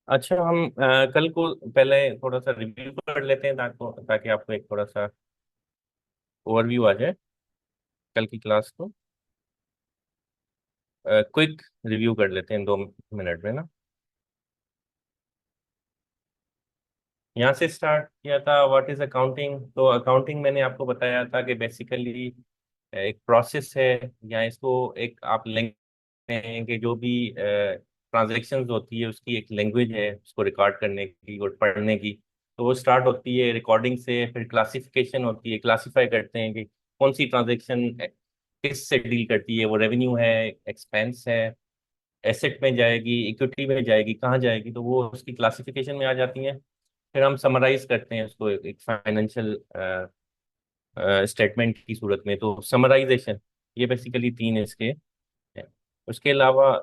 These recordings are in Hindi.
अच्छा, हम कल को पहले थोड़ा सा रिव्यू कर लेते हैं ताकि आपको एक थोड़ा सा ओवरव्यू आ जाए कल की क्लास को। क्विक रिव्यू कर लेते हैं 2 मिनट में ना। यहाँ से स्टार्ट किया था, व्हाट इज अकाउंटिंग। तो अकाउंटिंग मैंने आपको बताया था कि बेसिकली एक प्रोसेस है, या इसको एक आप हैं कि जो भी ट्रांजैक्शंस होती है उसकी एक लैंग्वेज है उसको रिकॉर्ड करने की और पढ़ने की। तो वो स्टार्ट होती है रिकॉर्डिंग से, फिर क्लासिफिकेशन होती है, क्लासिफाई करते हैं कि कौन सी ट्रांजैक्शन किस से डील करती है, वो रेवेन्यू है, एक्सपेंस है, एसेट में जाएगी, इक्विटी में जाएगी, कहाँ जाएगी, तो वो उसकी क्लासिफिकेशन में आ जाती हैं। फिर हम समराइज करते हैं उसको एक फाइनेंशियल स्टेटमेंट की सूरत में। तो समराइजेशन, ये बेसिकली तीन इसके हैं। उसके अलावा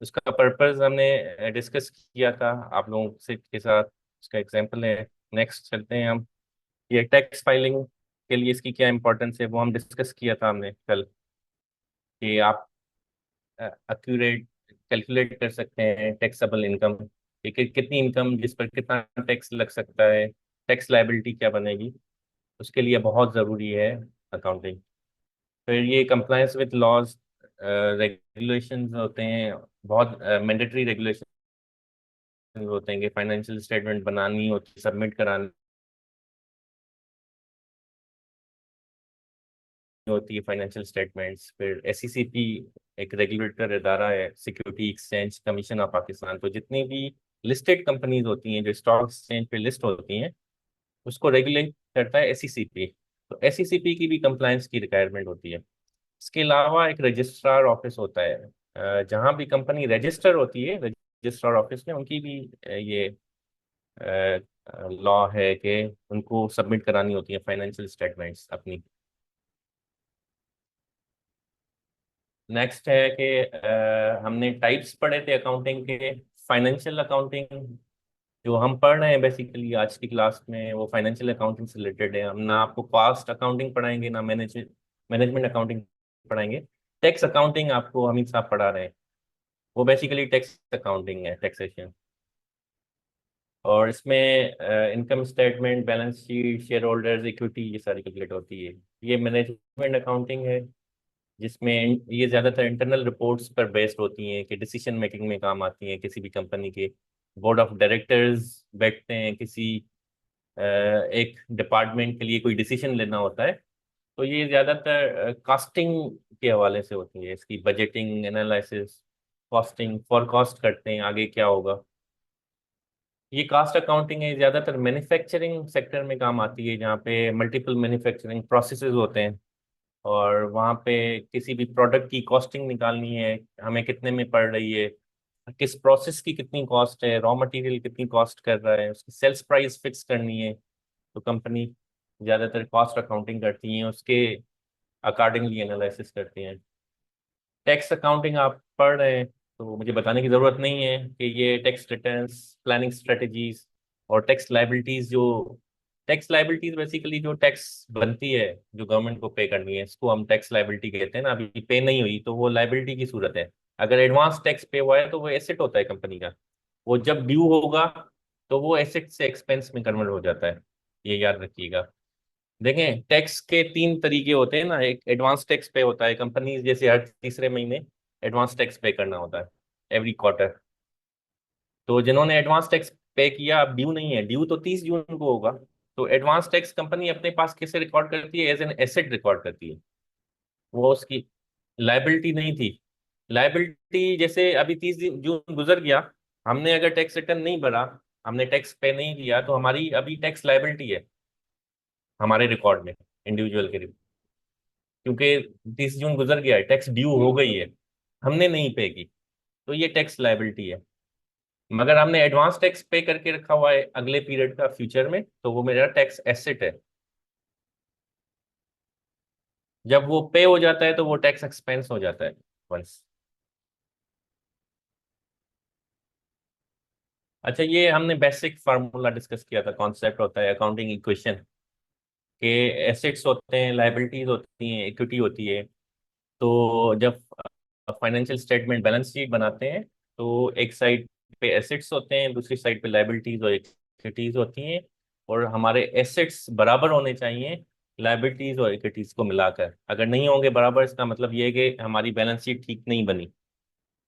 उसका पर्पस हमने डिस्कस किया था आप लोगों से के साथ, उसका एग्जांपल है। नेक्स्ट चलते हैं हम। ये टैक्स फाइलिंग के लिए इसकी क्या इंपॉर्टेंस है वो हम डिस्कस किया था हमने कल, कि आप एक्यूरेट कैलकुलेट कर सकते हैं टैक्सेबल इनकम, कि कितनी इनकम जिस पर कितना टैक्स लग सकता है, टैक्स लायबिलिटी क्या बनेगी। उसके लिए बहुत ज़रूरी है अकाउंटिंग। फिर ये कंप्लायंस विद लॉज, रेगुलेशंस होते हैं, बहुत मैंडेटरी रेगुलेशन होते हैं कि फाइनेंशियल स्टेटमेंट बनानी होती, सबमिट करानी होती है फाइनेंशियल स्टेटमेंट्स। फिर एसईसीपी एक रेगुलेटर इदारा है, security exchange commission of Pakistan. तो जितनी भी लिस्टेड कंपनीज होती हैं जो स्टॉक एक्सचेंज पे लिस्ट होती हैं, उसको रेगुलेट करता है एसईसीपी। तो एसईसीपी की भी कंप्लायंस की रिक्वायरमेंट होती है। इसके अलावा एक रजिस्ट्रार ऑफिस होता है, जहाँ भी कंपनी रजिस्टर होती है रजिस्ट्रार ऑफिस में, उनकी भी ये लॉ है कि उनको सबमिट करानी होती है फाइनेंशियल स्टेटमेंट्स अपनी। नेक्स्ट है कि हमने टाइप्स पढ़े थे अकाउंटिंग के। फाइनेंशियल अकाउंटिंग जो हम पढ़ रहे हैं बेसिकली आज की क्लास में, वो फाइनेंशियल अकाउंटिंग से रिलेटेड है। हम ना आपको कॉस्ट अकाउंटिंग पढ़ाएंगे, ना मैनेजमेंट अकाउंटिंग पढ़ाएंगे। टैक्स अकाउंटिंग आपको हमीद साहब पढ़ा रहे हैं, वो बेसिकली टैक्स अकाउंटिंग है, टैक्सेशन। और इसमें income statement, balance sheet, share holders equity, ये सारी कैलकुलेट होती है। ये मैनेजमेंट अकाउंटिंग है, जिसमें ये ज़्यादातर इंटरनल रिपोर्ट्स पर बेस्ड होती हैं कि डिसीजन मेकिंग में काम आती हैं। किसी भी कंपनी के बोर्ड ऑफ डायरेक्टर्स बैठते हैं, किसी एक डिपार्टमेंट के लिए कोई डिसीजन लेना होता है, तो ये ज़्यादातर कॉस्टिंग के हवाले से होती है। इसकी बजटिंग एनालिसिस, कॉस्टिंग, फॉरकास्ट करते हैं आगे क्या होगा। ये कास्ट अकाउंटिंग है, ज़्यादातर मैन्युफैक्चरिंग सेक्टर में काम आती है, जहाँ पे मल्टीपल मैन्युफैक्चरिंग प्रोसेसेस होते हैं, और वहाँ पे किसी भी प्रोडक्ट की कॉस्टिंग निकालनी है, हमें कितने में पड़ रही है, किस प्रोसेस की कितनी कॉस्ट है, रॉ मटेरियल कितनी कॉस्ट कर रहा है, उसकी सेल्स प्राइस फिक्स करनी है। तो कंपनी ज़्यादातर कॉस्ट अकाउंटिंग करती हैं, उसके अकॉर्डिंगली एनालिसिस करती हैं। टैक्स अकाउंटिंग आप पढ़ रहे हैं तो मुझे बताने की ज़रूरत नहीं है कि ये टैक्स रिटर्न्स, प्लानिंग स्ट्रेटजीज, और टैक्स लाइबिलिटीज़। जो टैक्स लाइबिलिटीज़ बेसिकली जो टैक्स बनती है जो गवर्नमेंट को पे करनी है, इसको हम टैक्स लाइबिलिटी कहते हैं ना। अभी पे नहीं हुई तो वो लाइबिलिटी की सूरत है। अगर एडवांस टैक्स पे हुआ है तो वो एसेट होता है कंपनी का। वो जब ड्यू होगा तो वो एसेट से एक्सपेंस में कन्वर्ट हो जाता है, ये याद रखिएगा। देखें, टैक्स के तीन तरीके होते हैं ना। एक एडवांस टैक्स पे होता है, कंपनी जैसे हर तीसरे महीने एडवांस टैक्स पे करना होता है, एवरी क्वार्टर। तो जिन्होंने एडवांस टैक्स पे किया, अब ड्यू नहीं है, ड्यू तो 30 जून को होगा, तो एडवांस टैक्स कंपनी अपने पास कैसे रिकॉर्ड करती है? एज एन एसेट रिकॉर्ड करती है। वो उसकी लाइबिलिटी नहीं थी। लाइबिलिटी जैसे अभी 30 जून गुजर गया, हमने अगर टैक्स रिटर्न नहीं भरा, हमने टैक्स पे नहीं किया, तो हमारी अभी टैक्स लाइबिलिटी है हमारे रिकॉर्ड में, इंडिविजुअल के। क्योंकि 30 जून गुजर गया है, टैक्स ड्यू हो गई है, हमने नहीं पे की, तो ये टैक्स लायबिलिटी है। मगर हमने एडवांस टैक्स पे करके रखा हुआ है अगले पीरियड का, फ्यूचर में, तो वो मेरा टैक्स एसेट है। जब वो पे हो जाता है तो वो टैक्स एक्सपेंस हो जाता है वंस। अच्छा, ये हमने बेसिक फार्मूला डिस्कस किया था, कॉन्सेप्ट होता है अकाउंटिंग इक्वेशन के। एसेट्स होते हैं, लाइबिलिटीज होती हैं, इक्विटी होती है। तो जब फाइनेंशियल स्टेटमेंट, बैलेंस शीट बनाते हैं, तो एक साइड पे एसेट्स होते हैं, दूसरी साइड पे लाइबिलिटीज और इक्विटीज होती हैं, और हमारे एसेट्स बराबर होने चाहिए लाइबिलिटीज और इक्विटीज को मिलाकर। अगर नहीं होंगे बराबर, इसका मतलब ये है कि हमारी बैलेंस शीट ठीक नहीं बनी।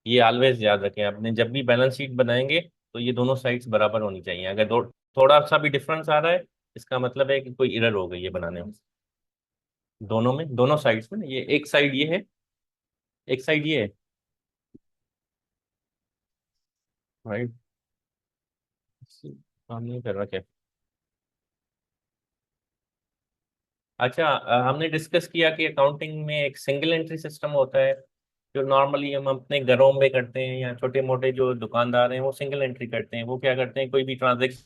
ये ऑलवेज याद रखें आपने, जब भी बैलेंस शीट बनाएंगे तो ये दोनों साइड्स बराबर होनी चाहिए। अगर थोड़ा सा भी डिफरेंस आ रहा है, इसका मतलब है कि कोई एरर हो गई है बनाने में। दोनों में, दोनों साइड्स में ना, ये एक साइड ये है, एक साइड ये है, राइट। काम नहीं कर रहा क्या? अच्छा, हमने डिस्कस किया कि अकाउंटिंग में एक सिंगल एंट्री सिस्टम होता है, जो नॉर्मली हम अपने घरों में करते हैं, या छोटे मोटे जो दुकानदार हैं वो सिंगल एंट्री करते हैं। वो क्या करते हैं, कोई भी ट्रांजेक्शन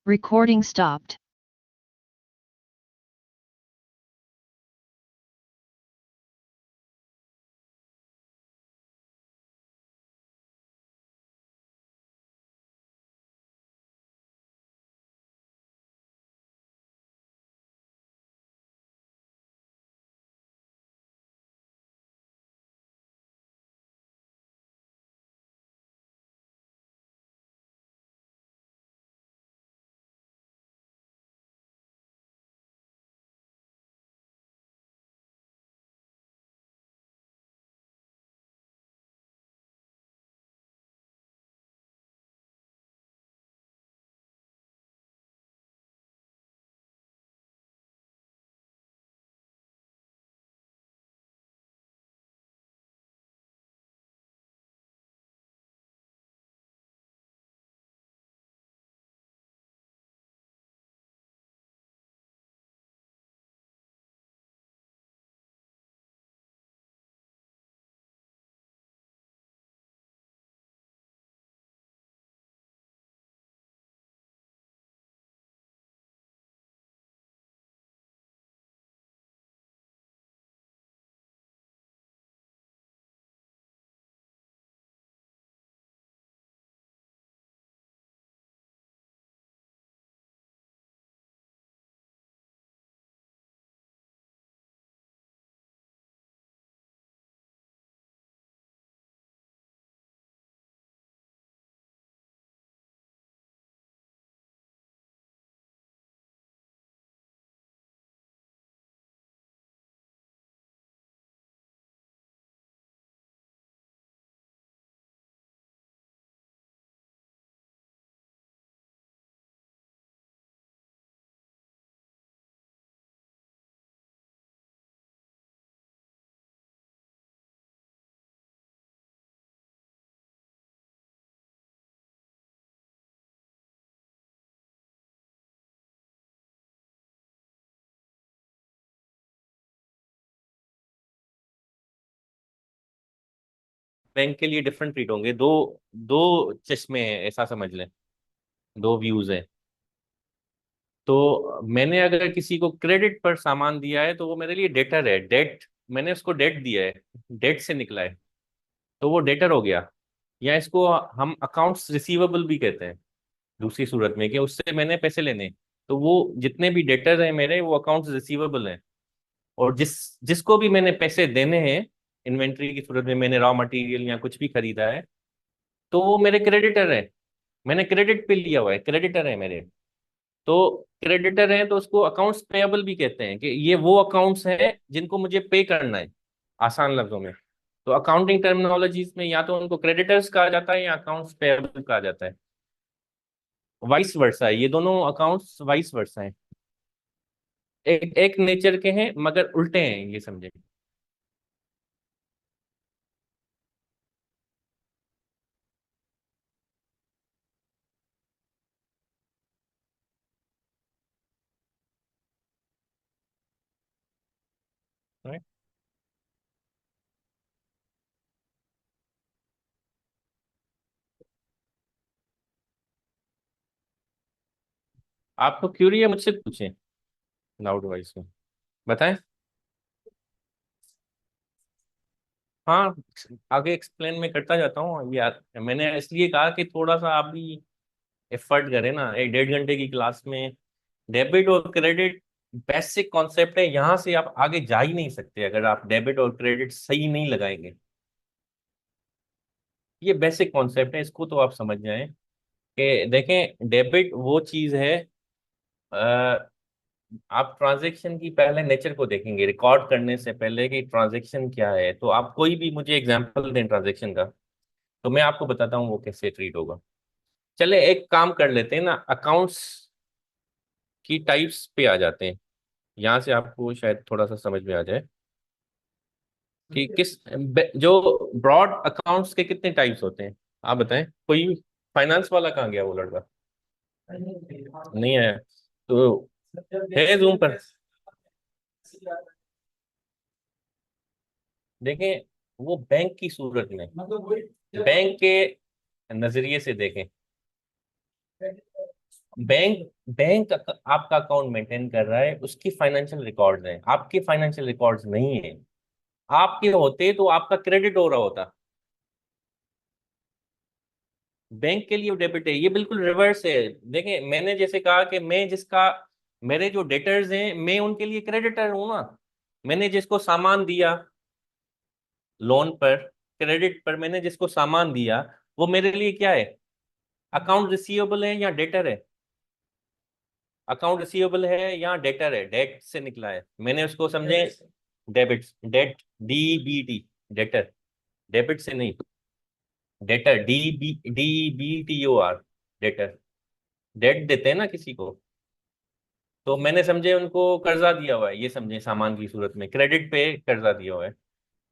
Recording stopped. बैंक के लिए डिफरेंट ट्रीट होंगे। दो दो चश्मे हैं, ऐसा समझ लें, दो व्यूज हैं। तो मैंने अगर किसी को क्रेडिट पर सामान दिया है तो वो मेरे लिए डेटर है, डेट। मैंने उसको डेट दिया है, डेट से निकला है, तो वो डेटर हो गया। या इसको हम अकाउंट्स रिसीवेबल भी कहते हैं, दूसरी सूरत में, कि उससे मैंने पैसे लेने। तो वो जितने भी डेटर हैं मेरे, वो अकाउंट्स रिसीवेबल हैं। और जिसको भी मैंने पैसे देने हैं इन्वेंट्री की सूरत में, मैंने रॉ मटेरियल या कुछ भी खरीदा है, तो वो मेरे क्रेडिटर है। मैंने क्रेडिट पे लिया हुआ है, क्रेडिटर है मेरे। तो क्रेडिटर हैं तो उसको अकाउंट्स पेएबल भी कहते हैं, कि ये वो अकाउंट्स हैं जिनको मुझे पे करना है, आसान लफ्जों में। तो अकाउंटिंग टर्मिनोलॉजीज में या तो उनको क्रेडिटर्स कहा जाता है या अकाउंट्स पेएबल कहा जाता है। वाइस वर्सा है, ये दोनों अकाउंट्स वाइस वर्सा है, एक एक नेचर के हैं मगर उल्टे हैं, ये समझे। right? आपको क्यूरी है, मुझसे पूछें लाउड वॉइस में, बताएं। हाँ, आगे एक्सप्लेन मैं करता जाता हूँ यार। मैंने इसलिए कहा कि थोड़ा सा आप भी एफर्ट करें ना, 1 1.5 घंटे की क्लास में। डेबिट और क्रेडिट बेसिक कॉन्सेप्ट है, यहाँ से आप आगे जा ही नहीं सकते अगर आप डेबिट और क्रेडिट सही नहीं लगाएंगे। ये बेसिक कॉन्सेप्ट है, इसको तो आप समझ जाएं कि देखें, डेबिट वो चीज है। अ, आप ट्रांजैक्शन की पहले नेचर को देखेंगे रिकॉर्ड करने से पहले कि ट्रांजैक्शन क्या है। तो आप कोई भी मुझे एग्जांपल दें ट्रांजैक्शन का, तो मैं आपको बताता हूँ वो कैसे ट्रीट होगा। चले एक काम कर लेते हैं ना, अकाउंट्स की टाइप्स पे आ जाते हैं। यहाँ से आपको शायद थोड़ा सा समझ में आ जाए कि जो ब्रॉड अकाउंट्स के कितने टाइप्स होते हैं। आप बताएं, कोई फाइनेंस वाला कहाँ गया वो लड़का, नहीं आया तो है जूम पर। देखें, वो बैंक की सूरत में, बैंक के नजरिए से देखें। बैंक बैंक आपका अकाउंट मेंटेन कर रहा है, उसकी फाइनेंशियल रिकॉर्ड्स हैं, आपके फाइनेंशियल रिकॉर्ड्स नहीं है। आपके होते तो आपका क्रेडिट हो रहा होता। बैंक के लिए डेबिट है, ये बिल्कुल रिवर्स है। देखें, मैंने जैसे कहा कि मैं जिसका, मेरे जो डेटर्स हैं मैं उनके लिए क्रेडिटर हूं ना। मैंने जिसको सामान दिया लोन पर, क्रेडिट पर मैंने जिसको सामान दिया, वो मेरे लिए क्या है, अकाउंट रिसीवेबल है या डेटर है। अकाउंट रिसीवेबल है या डेटर है, डेट से निकला है, मैंने उसको समझे debit, debt, DBT, debtor, debit से नहीं, डेटर, DBTOR, डेटर। डेट देते हैं ना किसी को, तो मैंने समझे उनको कर्जा दिया हुआ है, ये समझे सामान की सूरत में क्रेडिट पे कर्जा दिया हुआ है।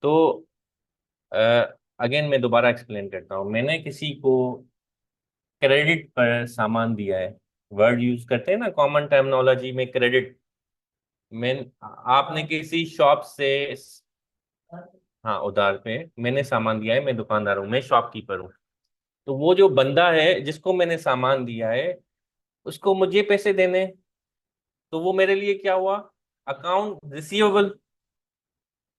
तो अगेन मैं दोबारा एक्सप्लेन करता हूँ, मैंने किसी को क्रेडिट पर सामान दिया है। वर्ड यूज करते हैं ना कॉमन टर्मिनोलॉजी में, क्रेडिट। मैं, आपने किसी शॉप से, हाँ उधार पे मैंने सामान दिया है, मैं दुकानदार हूँ, मैं शॉपकीपर हूँ। तो वो जो बंदा है जिसको मैंने सामान दिया है, उसको मुझे पैसे देने, तो वो मेरे लिए क्या हुआ, अकाउंट रिसीवेबल।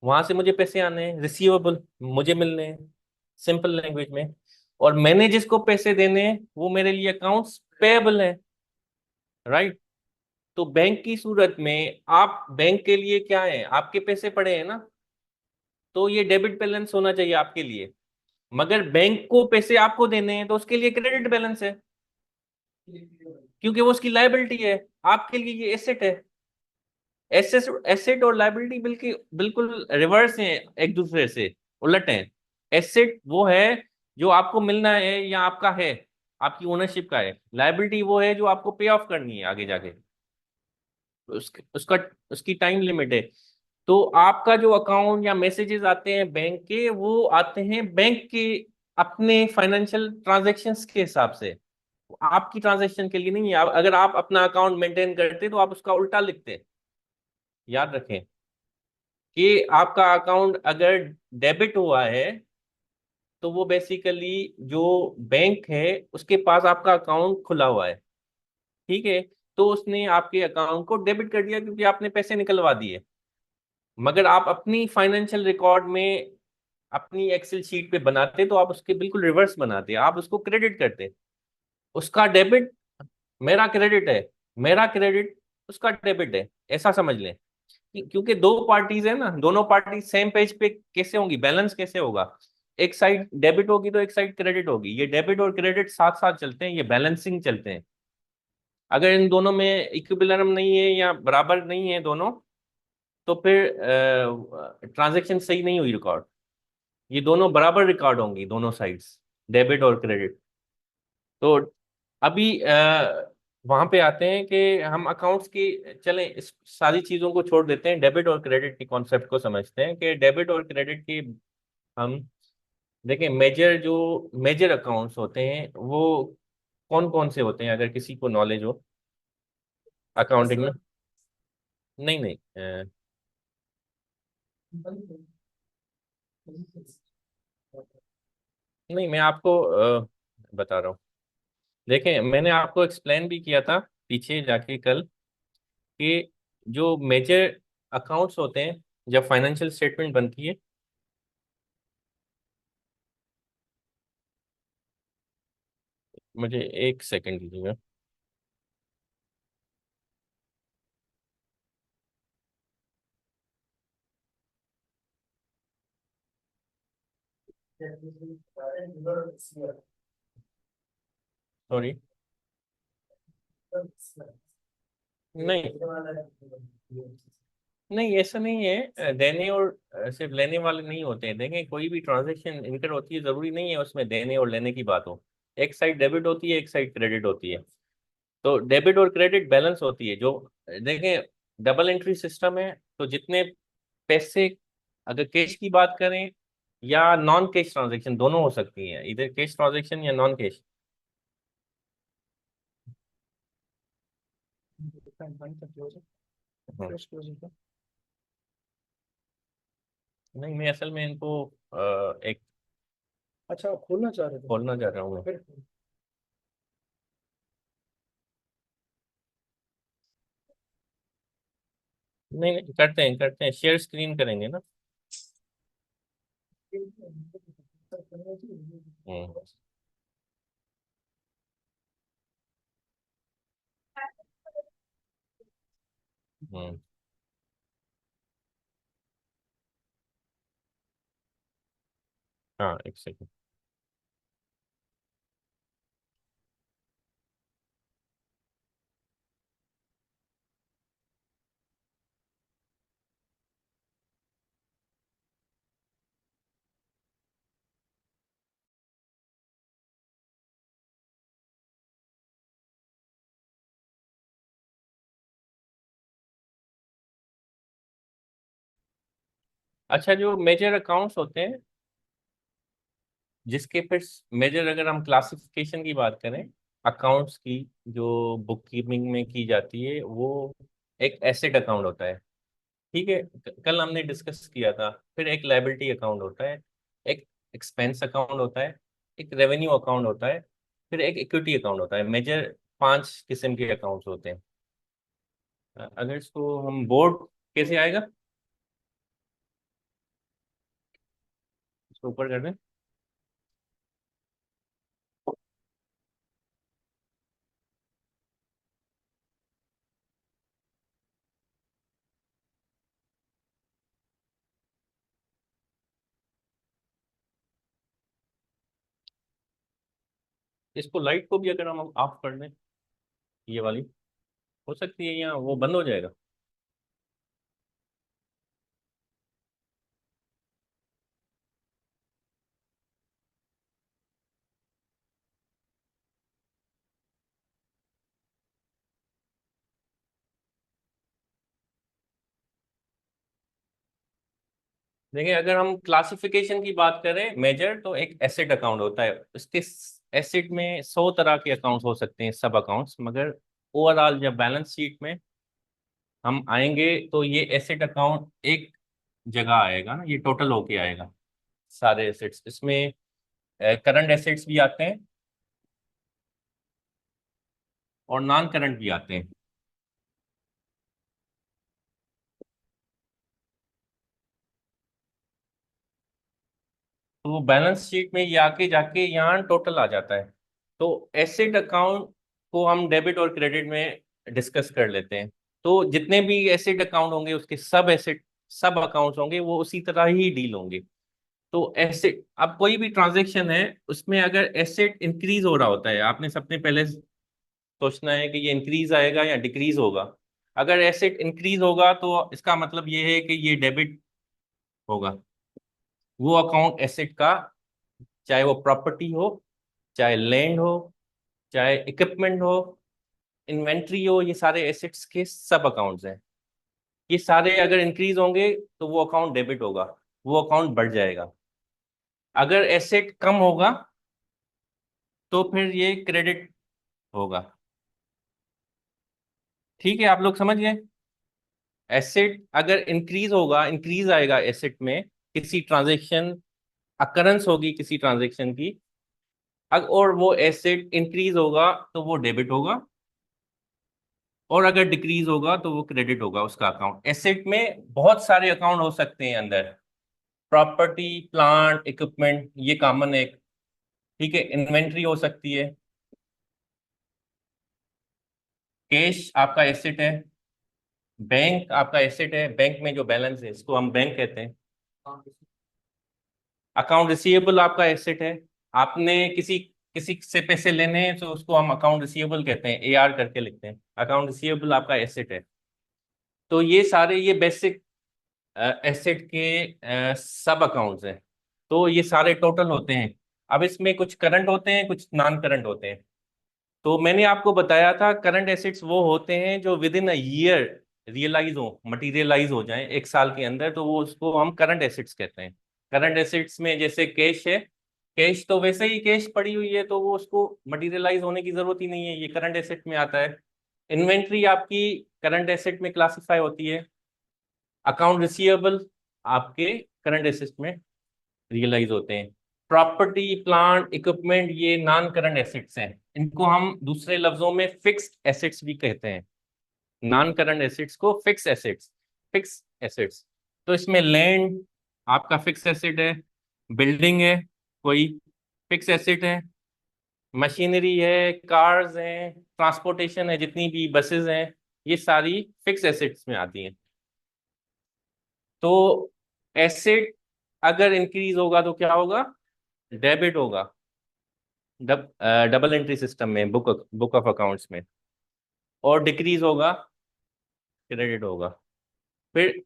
वहां से मुझे पैसे आने हैं, रिसीवेबल मुझे मिलने हैं, सिंपल लैंग्वेज में। और मैंने जिसको पैसे देने हैं वो मेरे लिए अकाउंट्स पेएबल है, राइट। तो बैंक की सूरत में आप, बैंक के लिए क्या है, आपके पैसे पड़े हैं ना, तो ये डेबिट बैलेंस होना चाहिए आपके लिए। मगर बैंक को पैसे आपको देने हैं तो उसके लिए क्रेडिट बैलेंस है, क्योंकि वो उसकी लायबिलिटी है। आपके लिए ये एसेट है। एसेट, एसेट और लायबिलिटी बिल्कुल बिल्कुल रिवर्स हैं, एक दूसरे से उलट हैं। एसेट वो है जो आपको मिलना है या आपका है, आपकी ओनरशिप का है। लायबिलिटी वो है जो आपको पे ऑफ करनी है आगे जाके, उसका उसकी टाइम लिमिट है। तो आपका जो अकाउंट या मैसेजेस आते हैं बैंक के, वो आते हैं बैंक के अपने फाइनेंशियल ट्रांजैक्शंस के हिसाब से, आपकी ट्रांजैक्शन के लिए नहीं है। अगर आप अपना अकाउंट मेंटेन करते तो आप उसका उल्टा लिखते। याद रखें कि आपका अकाउंट अगर डेबिट हुआ है, तो वो बेसिकली जो बैंक है उसके पास आपका अकाउंट खुला हुआ है, ठीक है। तो उसने आपके अकाउंट को डेबिट कर दिया क्योंकि आपने पैसे निकलवा दिए। मगर आप अपनी फाइनेंशियल रिकॉर्ड में, अपनी एक्सेल शीट पे बनाते तो आप उसके बिल्कुल रिवर्स बनाते, आप उसको क्रेडिट करते। उसका डेबिट मेरा क्रेडिट है, मेरा क्रेडिट उसका डेबिट है, ऐसा समझ लें। क्योंकि दो पार्टीज है ना, दोनों पार्टी सेम पेज पे कैसे होंगी, बैलेंस कैसे होगा। एक साइड डेबिट होगी तो एक साइड क्रेडिट होगी, ये डेबिट और क्रेडिट साथ साथ चलते हैं, ये बैलेंसिंग चलते हैं। अगर इन दोनों में इक्विलिब्रियम नहीं है या बराबर नहीं है दोनों, तो फिर ट्रांजैक्शन सही नहीं हुई रिकॉर्ड। ये दोनों बराबर रिकॉर्ड होंगी, दोनों साइड्स, डेबिट और क्रेडिट। तो अभी वहां पे आते हैं कि हम अकाउंट्स की, चलें इस सारी चीजों को छोड़ देते हैं, डेबिट और क्रेडिट की कॉन्सेप्ट को समझते हैं कि डेबिट और क्रेडिट की हम देखें। मेजर जो मेजर अकाउंट्स होते हैं वो कौन कौन से होते हैं, अगर किसी को नॉलेज हो अकाउंटिंग में। नहीं नहीं, नहीं, मैं आपको बता रहा हूँ। देखें, मैंने आपको एक्सप्लेन भी किया था पीछे जाके कल, कि जो मेजर अकाउंट्स होते हैं जब फाइनेंशियल स्टेटमेंट बनती है। मुझे एक सेकंड दीजिएगा। सॉरी। नहीं, नहीं ऐसा नहीं है। देने और सिर्फ लेने वाले नहीं होते हैं। देखें, कोई भी ट्रांजैक्शन इनकर होती है, जरूरी नहीं है उसमें देने और लेने की बात हो। एक साइड डेबिट होती है, एक साइड क्रेडिट होती है। तो डेबिट और क्रेडिट बैलेंस होती है जो, देखें, डबल एंट्री सिस्टम है। तो जितने पैसे, अगर कैश की बात करें या नॉन कैश ट्रांजैक्शन, दोनों हो सकती हैं, इधर कैश ट्रांजैक्शन या नॉन कैश। नहीं, मैं असल में इनको एक अच्छा, खोलना चाह रहे थे खोलना चाह रहा हूँ मैं। फिर? नहीं नहीं, करते हैं, शेयर स्क्रीन करेंगे ना। हम्म। हम्म। हाँ, एक सेकंड। अच्छा, जो मेजर अकाउंट्स होते हैं, जिसके फिर मेजर, अगर हम क्लासिफिकेशन की बात करें अकाउंट्स की, जो बुक कीपिंग में की जाती है, वो एक एसेट अकाउंट होता है। ठीक है, कल हमने डिस्कस किया था। फिर एक लायबिलिटी अकाउंट होता है, एक एक्सपेंस अकाउंट होता है, एक रेवेन्यू अकाउंट होता है, फिर एक इक्विटी अकाउंट होता है। मेजर 5 किस्म के अकाउंट्स होते हैं। अगर इसको हम बोर्ड कैसे आएगा, इसको ऊपर कर दें। इसको लाइट को भी अगर हम ऑफ कर दें, ये वाली हो सकती है, या वो बंद हो जाएगा। देखिए, अगर हम क्लासिफिकेशन की बात करें मेजर, तो एक एसेट अकाउंट होता है। इसके एसेट में 100 तरह के अकाउंट्स हो सकते हैं, सब अकाउंट्स, मगर ओवरऑल जब बैलेंस शीट में हम आएंगे तो ये एसेट अकाउंट एक जगह आएगा ना, ये टोटल होके आएगा सारे एसेट्स। इसमें करंट एसेट्स भी आते हैं और नॉन करंट भी आते हैं। तो वो बैलेंस शीट में ये आके जाके यहाँ टोटल आ जाता है। तो एसेट अकाउंट को हम डेबिट और क्रेडिट में डिस्कस कर लेते हैं। तो जितने भी एसेट अकाउंट होंगे, उसके सब एसेट, सब अकाउंट्स होंगे, वो उसी तरह ही डील होंगे। तो एसेट, अब कोई भी ट्रांजेक्शन है, उसमें अगर एसेट इंक्रीज हो रहा होता है, आपने सबने पहले सोचना है कि ये इंक्रीज आएगा या डिक्रीज होगा। अगर एसेट इंक्रीज होगा तो इसका मतलब ये है कि ये डेबिट होगा। वो अकाउंट एसेट का, चाहे वो प्रॉपर्टी हो, चाहे लैंड हो, चाहे इक्विपमेंट हो, इन्वेंट्री हो, ये सारे एसेट्स के सब अकाउंट्स हैं। ये सारे अगर इंक्रीज होंगे तो वो अकाउंट डेबिट होगा, वो अकाउंट बढ़ जाएगा। अगर एसेट कम होगा तो फिर ये क्रेडिट होगा। ठीक है, आप लोग समझ गए। एसेट अगर इंक्रीज आएगा एसेट में, किसी ट्रांजेक्शन अकरेंस होगी किसी ट्रांजेक्शन की, और वो एसेट इंक्रीज होगा तो वो डेबिट होगा, और अगर डिक्रीज होगा तो वो क्रेडिट होगा उसका अकाउंट। एसेट में बहुत सारे अकाउंट हो सकते हैं अंदर, प्रॉपर्टी, प्लांट, इक्विपमेंट, ये कॉमन है। ठीक है, इन्वेंट्री हो सकती है, कैश आपका एसेट है, बैंक आपका एसेट है, बैंक में जो बैलेंस है इसको हम बैंक कहते हैं। अकाउंट रिसीवेबल आपका एसेट है, आपने किसी किसी से पैसे लेने हैं तो उसको हम अकाउंट रिसीवेबल कहते हैं, AR करके लिखते हैं, अकाउंट रिसीवेबल आपका एसेट है। तो ये सारे ये बेसिक एसेट के सब अकाउंट्स हैं। तो ये सारे टोटल होते हैं। अब इसमें कुछ करंट होते हैं, कुछ नॉन करंट होते हैं। तो मैंने आपको बताया था करंट एसेट्स वो होते हैं जो within a year realise हो, मटीरियलाइज हो जाएं एक साल के अंदर, तो वो उसको हम करंट एसेट्स कहते हैं। करंट एसेट्स में जैसे कैश है, कैश तो वैसे ही कैश पड़ी हुई है, तो वो उसको मटीरियलाइज होने की जरूरत ही नहीं है, ये करंट एसेट में आता है। इन्वेंट्री आपकी करंट एसेट में क्लासिफाई होती है। अकाउंट रिसीवेबल आपके करंट एसेट में रियलाइज होते हैं। प्रॉपर्टी, प्लांट, इक्विपमेंट, ये नॉन करंट एसेट्स हैं, इनको हम दूसरे लफ्जों में फिक्स्ड एसेट्स भी कहते हैं। नॉन करंट एसेट्स को फिक्स एसेट्स। तो इसमें लैंड आपका फिक्स एसेट है, बिल्डिंग है कोई, फिक्स एसेट है, मशीनरी है, कार्स हैं, ट्रांसपोर्टेशन है, जितनी भी बसेस हैं, ये सारी फिक्स एसेट्स में आती हैं। तो एसेट अगर इंक्रीज होगा तो क्या होगा? डेबिट होगा, डबल एंट्री सिस्टम में, बुक ऑफ अकाउंट्स में। और डिक्रीज होगा, क्रेडिट होगा। फिर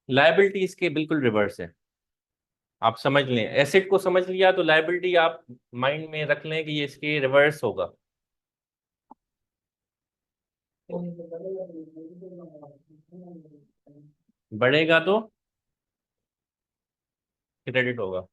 लायबिलिटी इसके बिल्कुल रिवर्स है। आप समझ लें, एसेट को समझ लिया तो लायबिलिटी आप माइंड में रख लें कि ये इसके रिवर्स होगा। बढ़ेगा तो क्रेडिट होगा।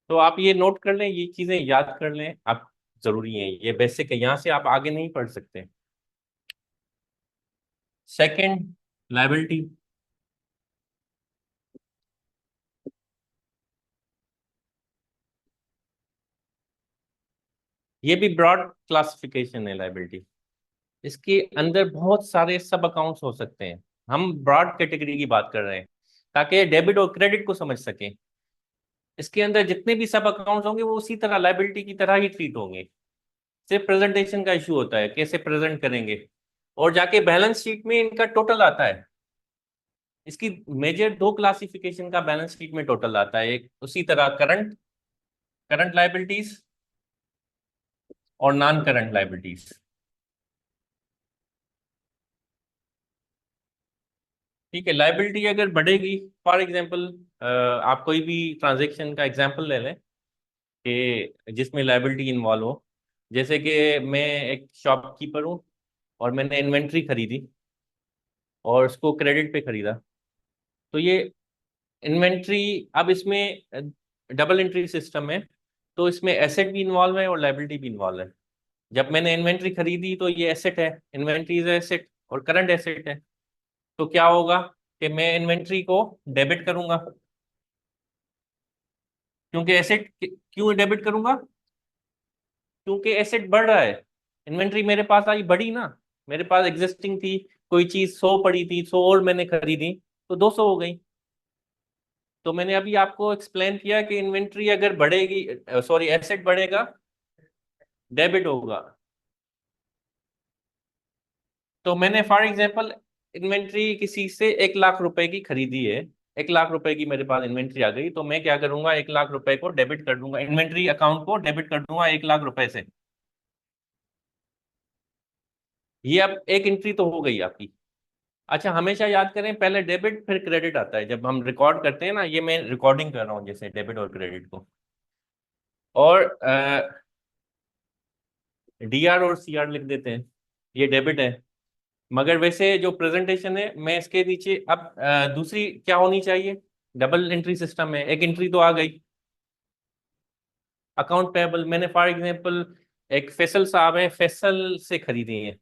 तो आप ये नोट कर लें, ये चीजें याद कर लें आप, जरूरी है, ये बेसिक है, यहाँ से आप आगे नहीं पढ़ सकते। Second, liability. ये भी ब्रॉड क्लासिफिकेशन है लायबिलिटी। इसके अंदर बहुत सारे सब अकाउंट्स हो सकते हैं, हम ब्रॉड कैटेगरी की बात कर रहे हैं ताकि डेबिट और क्रेडिट को समझ सकें। इसके अंदर जितने भी सब अकाउंट्स होंगे वो उसी तरह लायबिलिटी की तरह ही ट्रीट होंगे। सिर्फ प्रेजेंटेशन का इशू होता है, कैसे प्रेजेंट करेंगे, और जाके बैलेंस शीट में इनका टोटल आता है। इसकी मेजर दो क्लासिफिकेशन का बैलेंस शीट में टोटल आता है, एक उसी तरह करंट करंट लायबिलिटीज और नॉन करंट लायबिलिटीज। ठीक है, लायबिलिटी अगर बढ़ेगी, फॉर एग्जांपल आप कोई भी ट्रांजैक्शन का एग्जांपल ले लें कि जिसमें लायबिलिटी इन्वॉल्व हो। जैसे कि मैं एक शॉपकीपर हूँ और मैंने इन्वेंट्री खरीदी और उसको क्रेडिट पे खरीदा, तो ये इन्वेंट्री, अब इसमें डबल एंट्री सिस्टम है, तो इसमें एसेट भी इन्वॉल्व है और लायबिलिटी भी इन्वॉल्व है। जब मैंने इन्वेंट्री खरीदी तो ये एसेट है, इन्वेंट्री इज एसेट और करंट एसेट है। तो क्या होगा कि मैं इन्वेंट्री को डेबिट करूंगा, क्योंकि एसेट, क्यों डेबिट करूंगा? क्योंकि एसेट बढ़ रहा है। इन्वेंट्री मेरे पास आई, बढ़ी ना, मेरे पास एग्जिस्टिंग थी, कोई चीज 100 पड़ी थी, 100 और मैंने खरीदी तो 200 हो गई। तो मैंने अभी आपको एक्सप्लेन किया कि इन्वेंट्री अगर बढ़ेगी, सॉरी एसेट बढ़ेगा, डेबिट होगा। तो मैंने फॉर एग्जांपल इन्वेंट्री किसी से 1 लाख रुपए की खरीदी है, 1 लाख रुपए की मेरे पास इन्वेंट्री आ गई, तो मैं क्या करूंगा, 1 लाख रुपए को डेबिट कर दूंगा, इन्वेंट्री अकाउंट को डेबिट कर दूंगा 1 लाख रुपए से। ये अब एक एंट्री तो हो गई आपकी। अच्छा, हमेशा याद करें, पहले डेबिट फिर क्रेडिट आता है जब हम रिकॉर्ड करते हैं ना, ये मैं रिकॉर्डिंग कर रहा हूँ जैसे डेबिट और क्रेडिट को। और DR और CR लिख देते हैं, ये डेबिट है। मगर वैसे जो प्रेजेंटेशन है, मैं इसके नीचे अब दूसरी क्या होनी चाहिए, डबल एंट्री सिस्टम है, एक एंट्री तो आ गई। अकाउंट पेबल, मैंने फॉर एग्जांपल एक फैसल साहब है, फैसल से खरीदी है,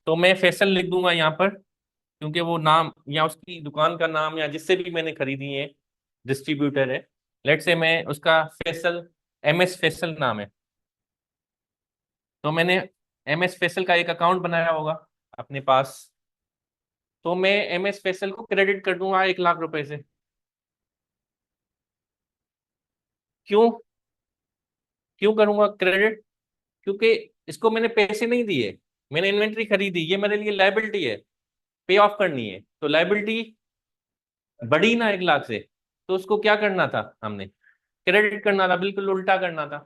तो मैं फैसल लिख दूंगा यहाँ पर, क्योंकि वो नाम या उसकी दुकान का नाम या जिससे भी मैंने खरीदी है, डिस्ट्रीब्यूटर है, लेट से मैं उसका फैसल, MS फैसल नाम है, तो मैंने MS फैसल का एक अकाउंट बनाया होगा अपने पास, तो मैं MS फैसल को क्रेडिट कर दूंगा 1 लाख रुपए से। क्यों? क्यों करूंगा क्रेडिट? क्योंकि इसको मैंने पैसे नहीं दिए, मैंने इन्वेंट्री खरीदी, ये मेरे लिए लाइबिलिटी है, पे ऑफ करनी है, तो लाइबिलिटी बढ़ी ना 1 लाख से, तो उसको क्या करना था हमने, क्रेडिट करना था, बिल्कुल उल्टा करना था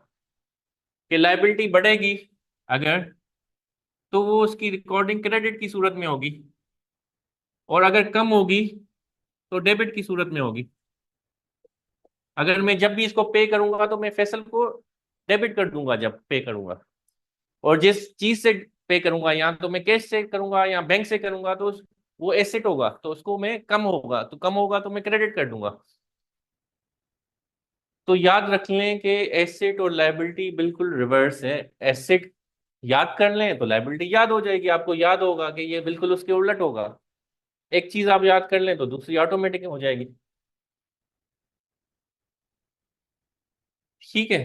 कि लाइबिलिटी बढ़ेगी अगर, तो वो उसकी रिकॉर्डिंग क्रेडिट की सूरत में होगी, और अगर कम होगी तो डेबिट की सूरत में होगी। अगर मैं जब भी इसको पे करूंगा तो मैं फैसल को डेबिट कर दूंगा जब पे करूंगा, और जिस चीज से पे करूंगा, या तो मैं कैश से करूंगा या बैंक से करूंगा, तो वो एसेट होगा, तो उसको मैं कम होगा, तो कम होगा तो मैं क्रेडिट कर दूंगा। तो याद रख लें कि एसेट और लायबिलिटी बिल्कुल रिवर्स है। एसेट याद कर लें तो लायबिलिटी याद हो जाएगी, आपको याद होगा कि ये बिल्कुल उसके उलट होगा। एक चीज आप याद कर लें तो दूसरी ऑटोमेटिक हो जाएगी। ठीक है,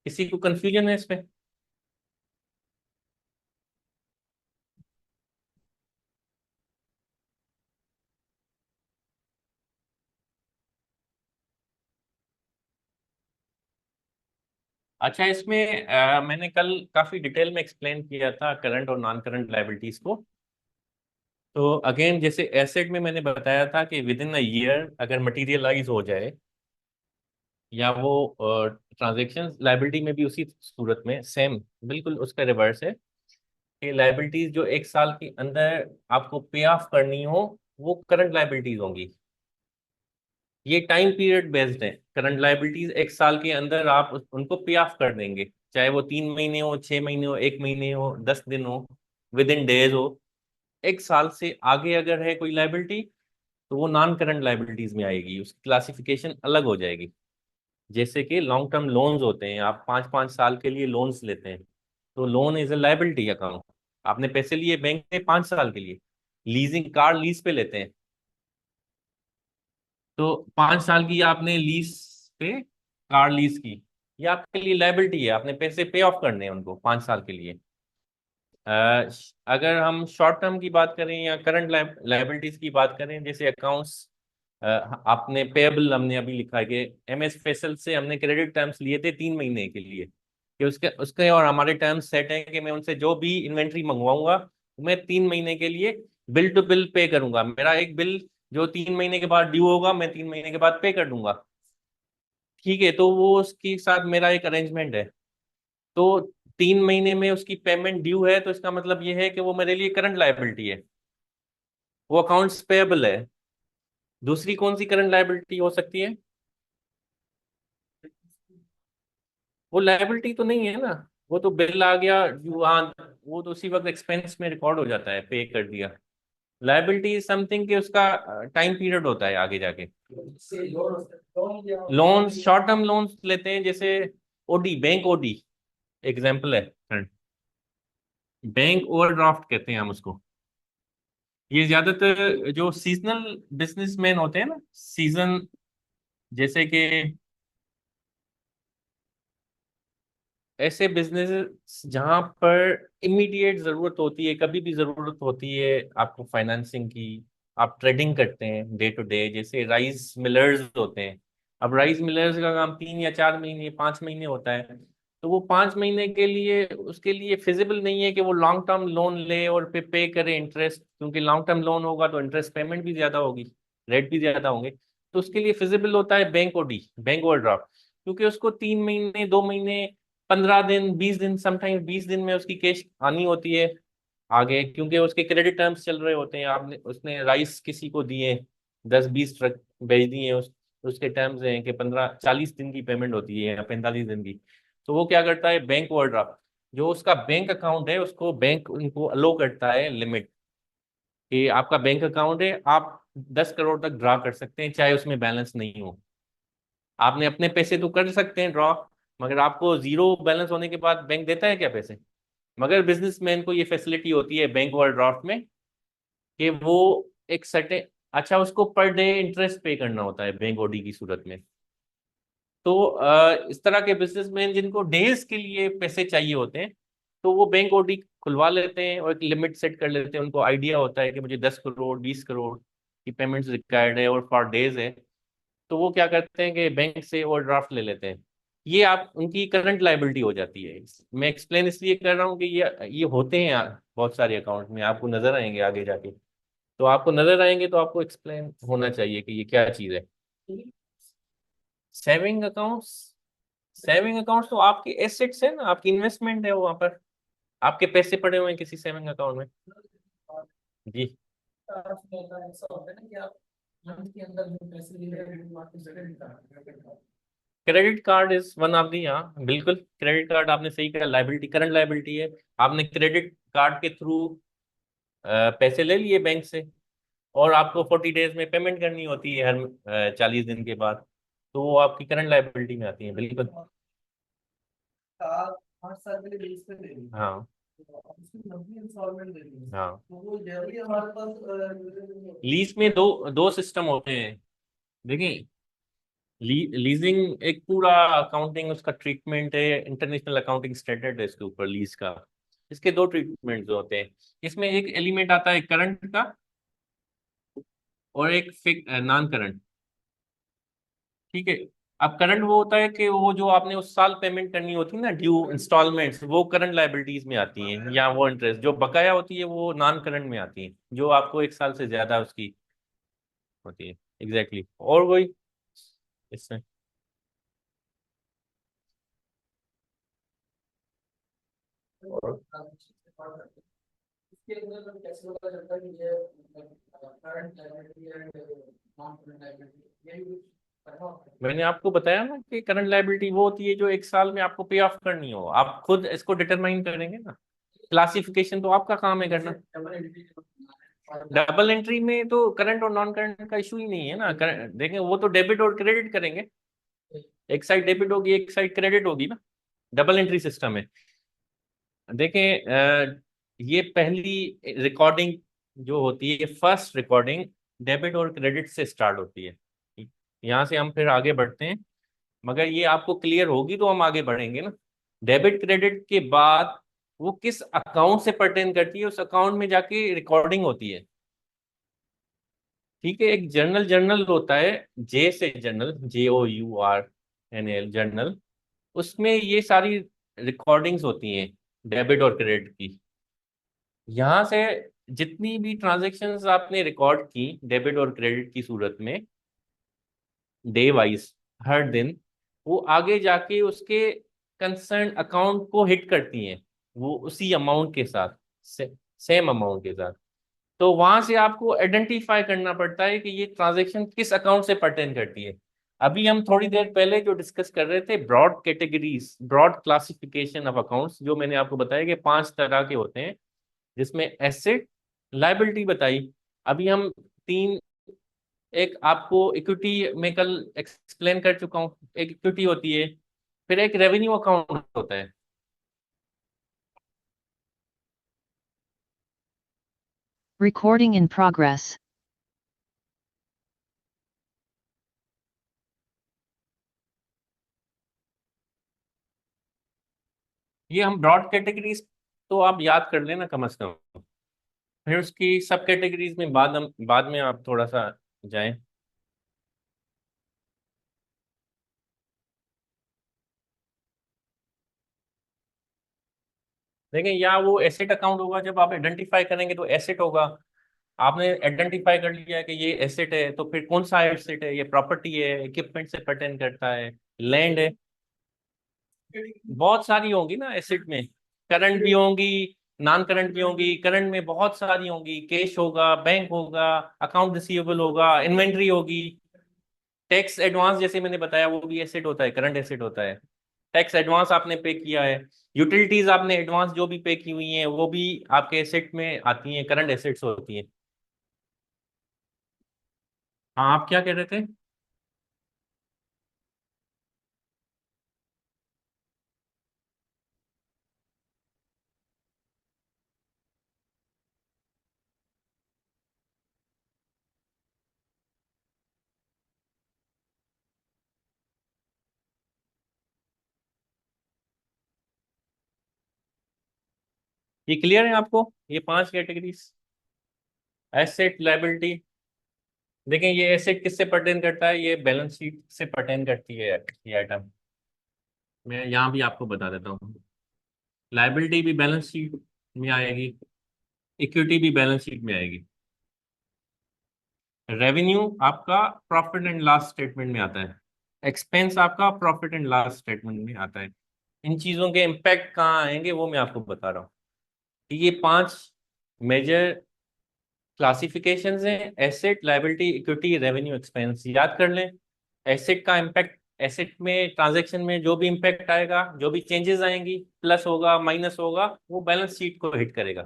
किसी को कंफ्यूजन है इसमें? अच्छा, इसमें मैंने कल काफी डिटेल में एक्सप्लेन किया था करंट और नॉन करंट लायबिलिटीज को। तो अगेन, जैसे एसेट में मैंने बताया था कि विद इन अ ईयर अगर मटेरियलाइज हो जाए, या वो ट्रांजेक्शन, लायबिलिटी में भी उसी सूरत में सेम, बिल्कुल उसका रिवर्स है कि लायबिलिटीज जो 1 साल के अंदर आपको पे ऑफ करनी हो, वो करंट लायबिलिटीज होंगी। ये टाइम पीरियड बेस्ड है, करंट लायबिलिटीज 1 साल के अंदर आप उनको पे ऑफ कर देंगे, चाहे वो 3 महीने हो, 6 महीने हो, 1 महीने हो, 10 दिन हो, विद इन डेज हो। 1 साल से आगे अगर है कोई लायबिलिटी, तो वो नॉन करंट लायबिलिटीज में आएगी, उसकी क्लासिफिकेशन अलग हो जाएगी। जैसे कि लॉन्ग टर्म लोन्स होते हैं, आप 5-5 साल के लिए लोन्स लेते हैं, तो loan is a liability account. आपने पैसे लिए बैंक से 5 साल के लिए, लीजिंग कार लीज पे लेते हैं, तो 5 साल की आपने लीज पे कार लीज की, ये आपके लिए लायबिलिटी है, आपने पैसे पे ऑफ करने हैं उनको 5 साल के लिए। अगर हम शॉर्ट टर्म की बात करें या करंट लायबिलिटीज की बात करें, जैसे अकाउंट्स, आपने पेएबल हमने अभी लिखा है कि MS फेसल से हमने क्रेडिट टर्म्स लिए थे 3 महीने के लिए, कि उसके उसके और हमारे टर्म्स सेट हैं कि मैं उनसे जो भी इन्वेंट्री मंगवाऊंगा, मैं 3 महीने के लिए बिल टू बिल पे करूंगा, मेरा एक बिल जो 3 महीने के बाद ड्यू होगा, मैं 3 महीने के बाद पे कर दूंगा। ठीक है, तो वो उसके साथ मेरा एक अरेंजमेंट है। तो 3 महीने में उसकी पेमेंट ड्यू है, तो इसका मतलब ये है कि वो मेरे लिए करंट लायबिलिटी है, वो अकाउंट्स पेएबल है। दूसरी कौन सी करंट लायबिलिटी हो सकती है? वो लायबिलिटी तो नहीं है ना, वो तो बिल आ गया ड्यू, हाँ, वो तो उसी वक्त एक्सपेंस में रिकॉर्ड हो जाता है, पे कर दिया। लायबिलिटी इज समथिंग कि उसका टाइम पीरियड होता है आगे जाके। लोन्स, शॉर्ट टर्म लोन्स लेते हैं, जैसे OD, बैंक OD एग्जाम्पल है, बैंक ओवरड्राफ्ट कहते हैं हम उसको। ये ज्यादातर जो सीजनल बिजनेसमैन होते हैं ना, सीजन, जैसे कि ऐसे बिजनेस जहां पर इमीडिएट जरूरत होती है, कभी भी जरूरत होती है आपको फाइनेंसिंग की, आप ट्रेडिंग करते हैं डे टू डे, जैसे राइस मिलर्स होते हैं। अब राइस मिलर्स का काम 3 या 4 महीने, 5 महीने होता है, तो वो 5 महीने के लिए उसके लिए फिजिबल नहीं है कि वो लॉन्ग टर्म लोन ले और पे करे इंटरेस्ट, क्योंकि लॉन्ग टर्म लोन होगा तो इंटरेस्ट पेमेंट भी ज्यादा होगी, रेट भी ज्यादा होंगे। तो उसके लिए फिजिबल होता है बैंक OD, बैंक ओवरड्राफ्ट, क्योंकि उसको 3 महीने, 2 महीने, 15 दिन, 20 दिन, समटाइम्स 20 दिन में उसकी कैश आनी होती है आगे, क्योंकि उसके क्रेडिट टर्म्स चल रहे होते हैं, आपने उसने राइस किसी को दिए, 10-20 ट्रक भेज दिए, उसके टर्म्स हैं कि 15-40 दिन की पेमेंट होती है या 45 दिन की। तो वो क्या करता है, बैंक ओवरड्राफ्ट, जो उसका बैंक अकाउंट है उसको बैंक उनको अलो करता है लिमिट, कि आपका बैंक अकाउंट है, आप 10 करोड़ तक ड्रा कर सकते हैं, चाहे उसमें बैलेंस नहीं हो। आपने अपने पैसे तो कर सकते हैं ड्रॉ, मगर आपको जीरो बैलेंस होने के बाद बैंक देता है क्या पैसे? मगर बिजनेसमैन को ये फैसिलिटी होती है बैंक ओवरड्राफ्ट में कि वो एक सर्टेन, अच्छा, उसको पर डे इंटरेस्ट पे करना होता है बैंक ओडी की सूरत में। तो इस तरह के बिजनेसमैन जिनको डेज के लिए पैसे चाहिए होते हैं, तो वो बैंक ओडी खुलवा लेते हैं और एक लिमिट सेट कर लेते हैं। उनको आइडिया होता है कि मुझे 10 करोड़ 20 करोड़ की पेमेंट्स रिक्वायर्ड है और फॉर डेज है। तो वो क्या करते हैं कि बैंक से ओवरड्राफ्ट ले लेते हैं। ये आप उनकी करंट लाइबिलिटी हो जाती है। मैं एक्सप्लेन इसलिए कर रहा हूँ कि ये होते हैं बहुत सारे अकाउंट में, आपको नजर आएंगे आगे जाके। तो आपको नजर आएंगे तो आपको एक्सप्लेन होना चाहिए कि ये क्या चीज़ है। सेविंग अकाउंट्स, सेविंग अकाउंट्स तो आपके एसेट्स है ना, आपकी इन्वेस्टमेंट है वहां पर, आपके पैसे पड़े हुए हैं किसी सेविंग अकाउंट में। जी। Credit card is one of the, हाँ बिल्कुल, क्रेडिट कार्ड आपने सही कहा, लाइबिलिटी, करंट लाइबिलिटी है। आपने क्रेडिट कार्ड के थ्रू पैसे ले लिए बैंक से, और आपको 40 डेज में पेमेंट करनी होती है, हर 40 दिन के बाद। तो वो आपकी करंट लाइबिलिटी में आती है, बिल्कुल। कार 5 साल के लिए लीज पे ले ली, हाँ तो अब उसकी मंथली इंस्टॉलमेंट देनी है, हाँ। तो वो जनरली हमारे पास लीज में दो दो सिस्टम होते हैं। देखिए, लीजिंग एक पूरा अकाउंटिंग उसका ट्रीटमेंट है, इंटरनेशनल अकाउंटिंग स्टैंडर्ड है इसके ऊपर लीज का। इसके दो ट्रीटमेंट होते हैं। इसमें एक एलिमेंट आता है करंट का, और एक फिक नॉन करंट। ठीक है। अब करंट वो होता है कि वो जो आपने उस साल पेमेंट करनी होती है ना, ड्यू इंस्टॉलमेंट्स, वो करंट लाइबिलिटीज में आती हैं, या वो इंटरेस्ट जो बकाया होती है वो नॉन करंट में आती है, जो आपको एक साल से ज्यादा उसकी होती है। Exactly exactly। और वही इसमें और इसके अंदर कैसे पता चलता है कि ये करंट लायबिलिटी है, नॉन करंट लायबिलिटी, ये भी कुछ करना होता है? मैंने आपको बताया ना कि करंट लाइबिलिटी वो होती है जो एक साल में आपको पे ऑफ करनी हो, आप खुद इसको डिटरमाइन करेंगे ना। क्लासिफिकेशन तो आपका काम है करना। डबल एंट्री में तो करंट और नॉन करंट का इशू ही नहीं है ना। देखें, वो तो डेबिट और क्रेडिट करेंगे, एक साइड डेबिट होगी एक साइड क्रेडिट होगी ना। डबल एंट्री सिस्टम है। देखें, ये पहली रिकॉर्डिंग जो होती है, ये फर्स्ट रिकॉर्डिंग डेबिट और क्रेडिट से स्टार्ट होती है। यहाँ से हम फिर आगे बढ़ते हैं, मगर ये आपको क्लियर होगी तो हम आगे बढ़ेंगे ना। डेबिट क्रेडिट के बाद वो किस अकाउंट से पर्टेन करती है, उस अकाउंट में जाके रिकॉर्डिंग होती है। ठीक है। एक जर्नल, जर्नल होता है, जे से जर्नल, JOURNAL जर्नल, उसमें ये सारी रिकॉर्डिंग्स होती हैं डेबिट और क्रेडिट की। यहाँ से जितनी भी ट्रांजैक्शंस आपने रिकॉर्ड की डेबिट और क्रेडिट की सूरत में, डे वाइज, हर दिन, वो आगे जाके उसके कंसर्न अकाउंट को हिट करती हैं, वो उसी अमाउंट के साथ, सेम अमाउंट के साथ। तो वहां से आपको आइडेंटिफाई करना पड़ता है कि ये ट्रांजैक्शन किस अकाउंट से पर्टेन करती है। अभी हम थोड़ी देर पहले जो डिस्कस कर रहे थे, broad categories, broad classification of accounts, जो मैंने आपको बताया कि 5 तरह के होते हैं, जिसमें एसेट, लायबिलिटी बताई। अभी हम तीन, एक आपको इक्विटी में कल एक्सप्लेन कर चुका हूँ, एक इक्विटी होती है, फिर एक रेवेन्यू अकाउंट होता है। Recording in progress. ये हम ब्रॉड कैटेगरीज तो आप याद कर लेना कम से कम, फिर उसकी सब कैटेगरीज में बाद में आप थोड़ा सा जाएं। देखें, या वो एसेट अकाउंट होगा, जब आप आइडेंटिफाई करेंगे तो एसेट होगा। आपने आइडेंटिफाई कर लिया कि ये एसेट है, तो फिर कौन सा एसेट है, ये प्रॉपर्टी है, इक्विपमेंट से पर्टेन करता है, लैंड है, बहुत सारी होंगी ना एसेट में। करंट भी होंगी, नॉन करंट भी होंगी। करंट में बहुत सारी होंगी, कैश होगा, बैंक होगा, अकाउंट रिसीवेबल होगा, इन्वेंट्री होगी। टैक्स एडवांस जैसे मैंने बताया, वो भी एसेट होता है, करंट एसेट होता है। टैक्स एडवांस आपने पे किया है, यूटिलिटीज आपने एडवांस जो भी पे की हुई हैं, वो भी आपके एसेट में आती हैं, करंट एसेट्स होती हैं। हाँ, आप क्या कह रहे थे? ये क्लियर है आपको, ये 5 कैटेगरीज? Asset, liability. देखें, ये एसेट किससे पर्टेन करता है? ये बैलेंस शीट से पर्टेन करती है ये आइटम। मैं यहाँ भी आपको बता देता हूँ। लायबिलिटी भी बैलेंस शीट में आएगी, इक्विटी भी बैलेंस शीट में आएगी। रेवेन्यू आपका प्रॉफिट एंड लॉस स्टेटमेंट में आता है, एक्सपेंस आपका प्रॉफिट एंड लॉस स्टेटमेंट में आता है। इन चीजों के इम्पैक्ट कहाँ आएंगे वो मैं आपको बता रहा हूँ। ये 5 मेजर क्लासिफिकेशंस हैं: asset, liability, equity, revenue, expense. याद कर लें, एसेट का इम्पैक्ट, एसेट में ट्रांजैक्शन में जो भी इम्पैक्ट आएगा, जो भी चेंजेस आएंगी, प्लस होगा माइनस होगा, वो बैलेंस शीट को हिट करेगा।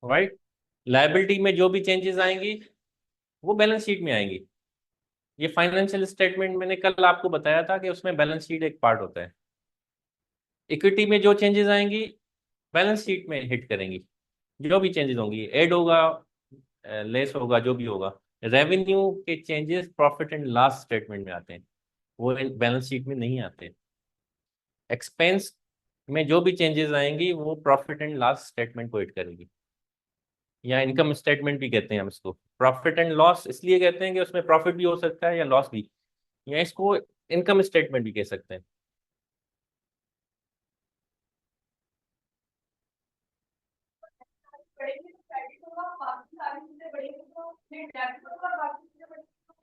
राइट। लायबिलिटी में जो भी चेंजेस आएंगी वो बैलेंस शीट में आएंगी। ये फाइनेंशियल स्टेटमेंट मैंने कल आपको बताया था कि उसमें बैलेंस शीट एक पार्ट होता है। इक्विटी में जो चेंजेस आएंगी बैलेंस शीट में हिट करेंगी, जो भी चेंजेस होंगी, ऐड होगा, लेस होगा, जो भी होगा। रेवेन्यू के changes profit and loss statement में आते हैं, वो बैलेंस शीट में नहीं आते। एक्सपेंस में जो भी चेंजेस आएंगी वो प्रॉफिट एंड लॉस स्टेटमेंट को हिट करेगी, या इनकम स्टेटमेंट भी कहते हैं हम इसको। प्रॉफिट एंड लॉस इसलिए कहते हैं कि उसमें प्रॉफिट भी हो सकता है या लॉस भी, या इसको इनकम स्टेटमेंट भी कह सकते हैं।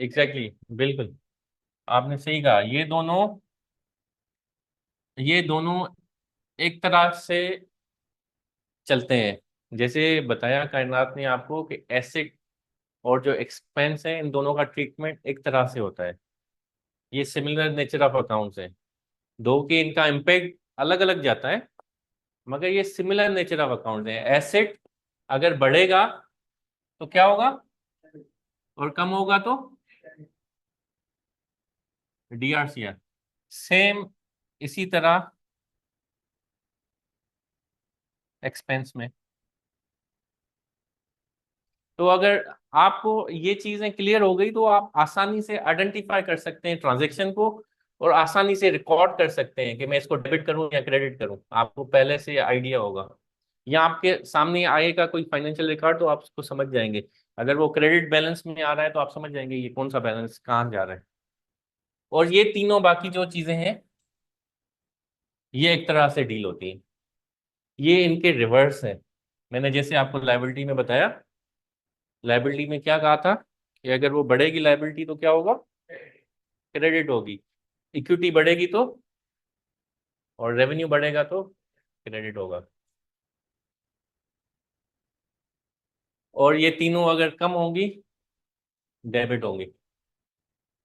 एग्जैक्टली exactly, बिल्कुल आपने सही कहा। ये दोनों एक तरह से चलते हैं। जैसे बताया कायनात ने आपको कि एसेट और जो एक्सपेंस है, इन दोनों का ट्रीटमेंट एक तरह से होता है। ये सिमिलर नेचर ऑफ अकाउंट्स है, दो के इनका इम्पैक्ट अलग अलग जाता है, मगर ये सिमिलर नेचर ऑफ अकाउंट्स है। एसेट अगर बढ़ेगा तो क्या होगा, और कम होगा तो डीआरसीआर। सेम इसी तरह एक्सपेंस में। तो अगर आपको ये चीजें क्लियर हो गई तो आप आसानी से आइडेंटिफाई कर सकते हैं ट्रांजेक्शन को, और आसानी से रिकॉर्ड कर सकते हैं कि मैं इसको डेबिट करूं या क्रेडिट करूं। आपको पहले से आइडिया होगा, या आपके सामने आएगा कोई फाइनेंशियल रिकॉर्ड तो आप उसको समझ जाएंगे। अगर वो क्रेडिट बैलेंस में आ रहा है तो आप समझ जाएंगे ये कौन सा बैलेंस कहाँ जा रहा है। और ये तीनों बाकी जो चीजें हैं ये एक तरह से डील होती हैं, ये इनके रिवर्स है। मैंने जैसे आपको लाइबिलिटी में बताया, लाइबिलिटी में क्या कहा था कि अगर वो बढ़ेगी लाइबिलिटी तो क्या होगा, क्रेडिट होगी। इक्विटी बढ़ेगी तो, और रेवेन्यू बढ़ेगा तो क्रेडिट होगा। और ये तीनों अगर कम होंगी, डेबिट होंगी।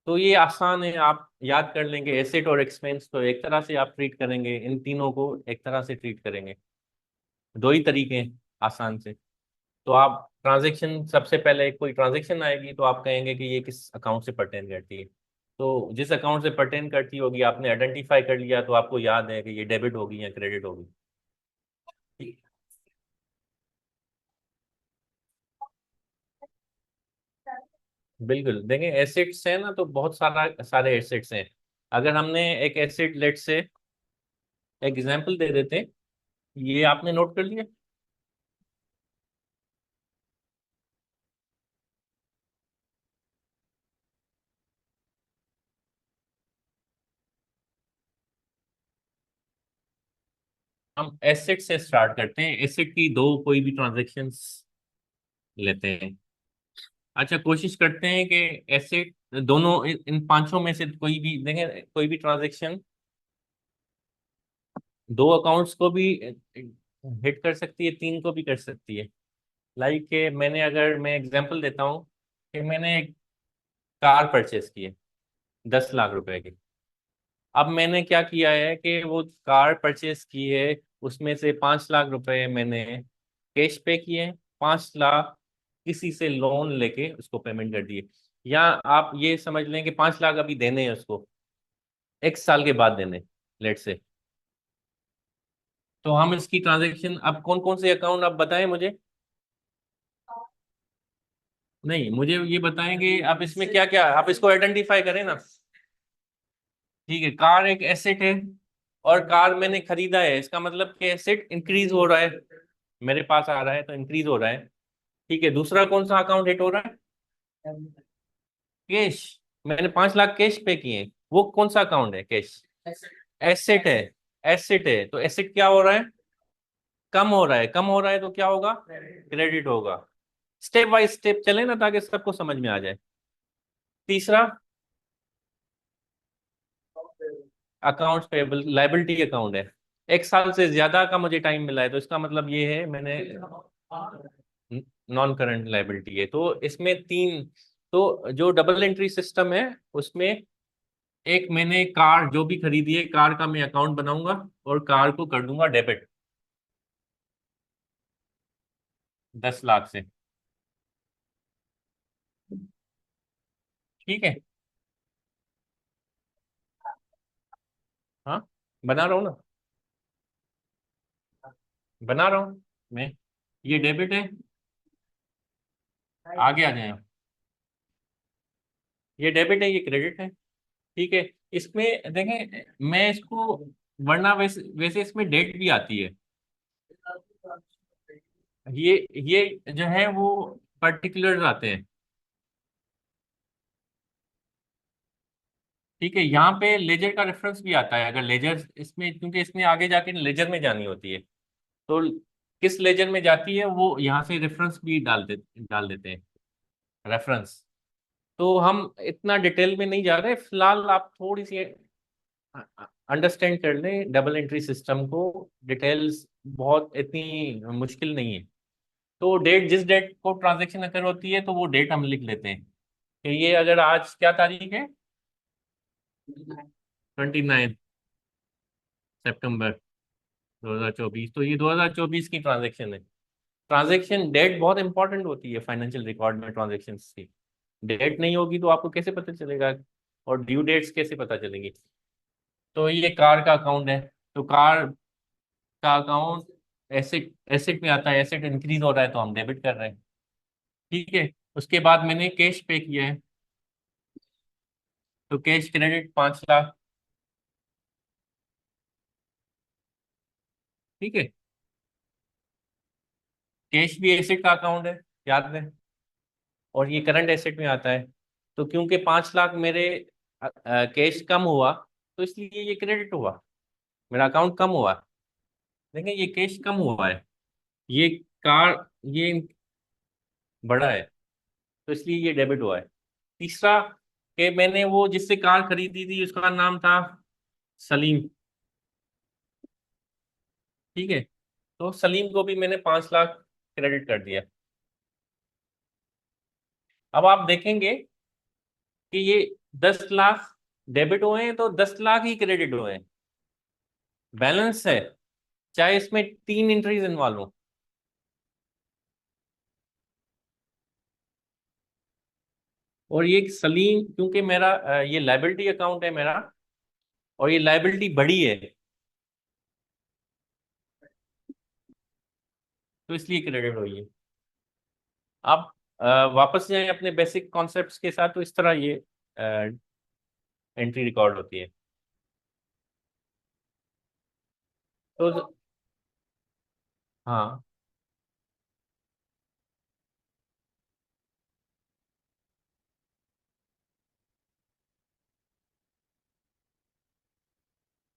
तो ये आसान है, आप याद कर लेंगे। एसेट और एक्सपेंस तो एक तरह से आप ट्रीट करेंगे, इन तीनों को एक तरह से ट्रीट करेंगे। दो ही तरीके हैं आसान से। तो आप ट्रांजैक्शन, सबसे पहले कोई ट्रांजैक्शन आएगी तो आप कहेंगे कि ये किस अकाउंट से पर्टेन करती है। तो जिस अकाउंट से पर्टेन करती होगी आपने आइडेंटिफाई कर लिया, तो आपको याद है कि ये डेबिट होगी या क्रेडिट होगी। बिल्कुल, देखें एसेट्स है ना, तो बहुत सारे एसेट्स हैं। अगर हमने एक एसेट, लेट से एग्जांपल दे देते हैं, ये आपने नोट कर लिया। हम एसेट से स्टार्ट करते हैं, एसेट की दो कोई भी ट्रांजेक्शन्स लेते हैं। अच्छा, कोशिश करते हैं कि एसेट दोनों इन पांचों में से कोई भी देखें, कोई भी ट्रांजेक्शन दो अकाउंट्स को भी हिट कर सकती है, तीन को भी कर सकती है। लाइक के मैंने, अगर मैं एग्जांपल देता हूँ कि मैंने एक कार परचेस की है 10 लाख रुपए की। अब मैंने क्या किया है कि वो कार परचेस की है, उसमें से 5 लाख रुपए मैंने कैश पे किए, 5 लाख किसी से लोन लेके उसको पेमेंट कर दिए, या आप ये समझ लें कि 5 लाख अभी देने हैं उसको, एक साल के बाद देने, लेट से। तो हम इसकी ट्रांजेक्शन, अब कौन कौन से अकाउंट आप बताएं मुझे। नहीं, मुझे ये बताएंगे आप इसमें क्या क्या, आप इसको आइडेंटिफाई करें ना। ठीक है, कार एक एसेट है, और कार मैंने खरीदा है, इसका मतलब कि एसेट इंक्रीज हो रहा है, मेरे पास आ रहा है तो इंक्रीज हो रहा है। ठीक है, दूसरा कौन सा अकाउंट हिट हो रहा है। कैश, मैंने 5 लाख कैश पे किए, वो कौन सा अकाउंट है, कैश एसेट है। एसेट है तो एसेट क्या हो रहा है, कम हो रहा है, कम हो रहा है तो क्या होगा, क्रेडिट होगा। स्टेप बाय स्टेप चले ना, ताकि सबको समझ में आ जाए। तीसरा अकाउंट्स पेबल, लाइबिलिटी अकाउंट है, एक साल से ज्यादा का मुझे टाइम मिला है, तो इसका मतलब ये है मैंने नॉन करंट लाइबिलिटी है। तो इसमें तीन, तो जो डबल एंट्री सिस्टम है उसमें, एक मैंने कार जो भी खरीदी है, कार का मैं अकाउंट बनाऊंगा और कार को कर दूंगा डेबिट 10 लाख से। ठीक है, हाँ, बना रहा हूँ ना, बना रहा हूँ मैं। ये डेबिट है, आगे आ जाए, ये डेबिट है, ये क्रेडिट है। ठीक है, इसमें देखें मैं इसको, वरना वैसे वैसे इसमें डेट भी आती है। ये जो है वो पर्टिकुलर आते हैं। ठीक है, यहाँ पे लेजर का रेफरेंस भी आता है, अगर लेजर इसमें, क्योंकि इसमें आगे जाके लेजर में जानी होती है, तो किस लेजर में जाती है वो यहाँ से रेफरेंस भी डाल देते हैं, रेफरेंस। तो हम इतना डिटेल में नहीं जा रहे फिलहाल, आप थोड़ी सी अंडरस्टैंड कर लें डबल एंट्री सिस्टम को, डिटेल्स बहुत इतनी मुश्किल नहीं है। तो डेट, जिस डेट को ट्रांजेक्शन अकर होती है, तो वो डेट हम लिख लेते हैं कि ये, अगर आज क्या तारीख है, 29 सितंबर 2024, तो ये 2024 की ट्रांजेक्शन है। ट्रांजेक्शन डेट बहुत इंपॉर्टेंट होती है फाइनेंशियल रिकॉर्ड में, ट्रांजेक्शन की डेट नहीं होगी तो आपको कैसे पता चलेगा, और ड्यू डेट्स कैसे पता चलेंगी। तो ये कार का अकाउंट है, तो कार का अकाउंट एसेट, एसेट में आता है, एसेट इंक्रीज हो रहा है तो हम डेबिट कर रहे हैं। ठीक है, उसके बाद मैंने कैश पे किया है, तो कैश क्रेडिट 5 लाख। ठीक है, कैश भी एसेट का अकाउंट है, याद है, और ये करंट एसेट में आता है। तो क्योंकि 5 लाख मेरे कैश कम हुआ, तो इसलिए ये क्रेडिट हुआ, मेरा अकाउंट कम हुआ। देखें ये कैश कम हुआ है, ये कार, ये बड़ा है, तो इसलिए ये डेबिट हुआ है। तीसरा, कि मैंने वो जिससे कार खरीदी थी उसका नाम था सलीम। ठीक है, तो सलीम को भी मैंने 5 लाख क्रेडिट कर दिया। अब आप देखेंगे कि ये 10 लाख डेबिट हुए हैं, तो 10 लाख ही क्रेडिट हुए हैं, बैलेंस है, चाहे इसमें 3 एंट्रीज इन्वॉल्व हो। और ये सलीम, क्योंकि मेरा ये लाइबिलिटी अकाउंट है मेरा, और ये लाइबिलिटी बड़ी है, तो इसलिए क्रेडिट हुई है। आप वापस जाएं अपने बेसिक कॉन्सेप्ट्स के साथ, तो इस तरह ये एंट्री रिकॉर्ड होती है। तो हाँ,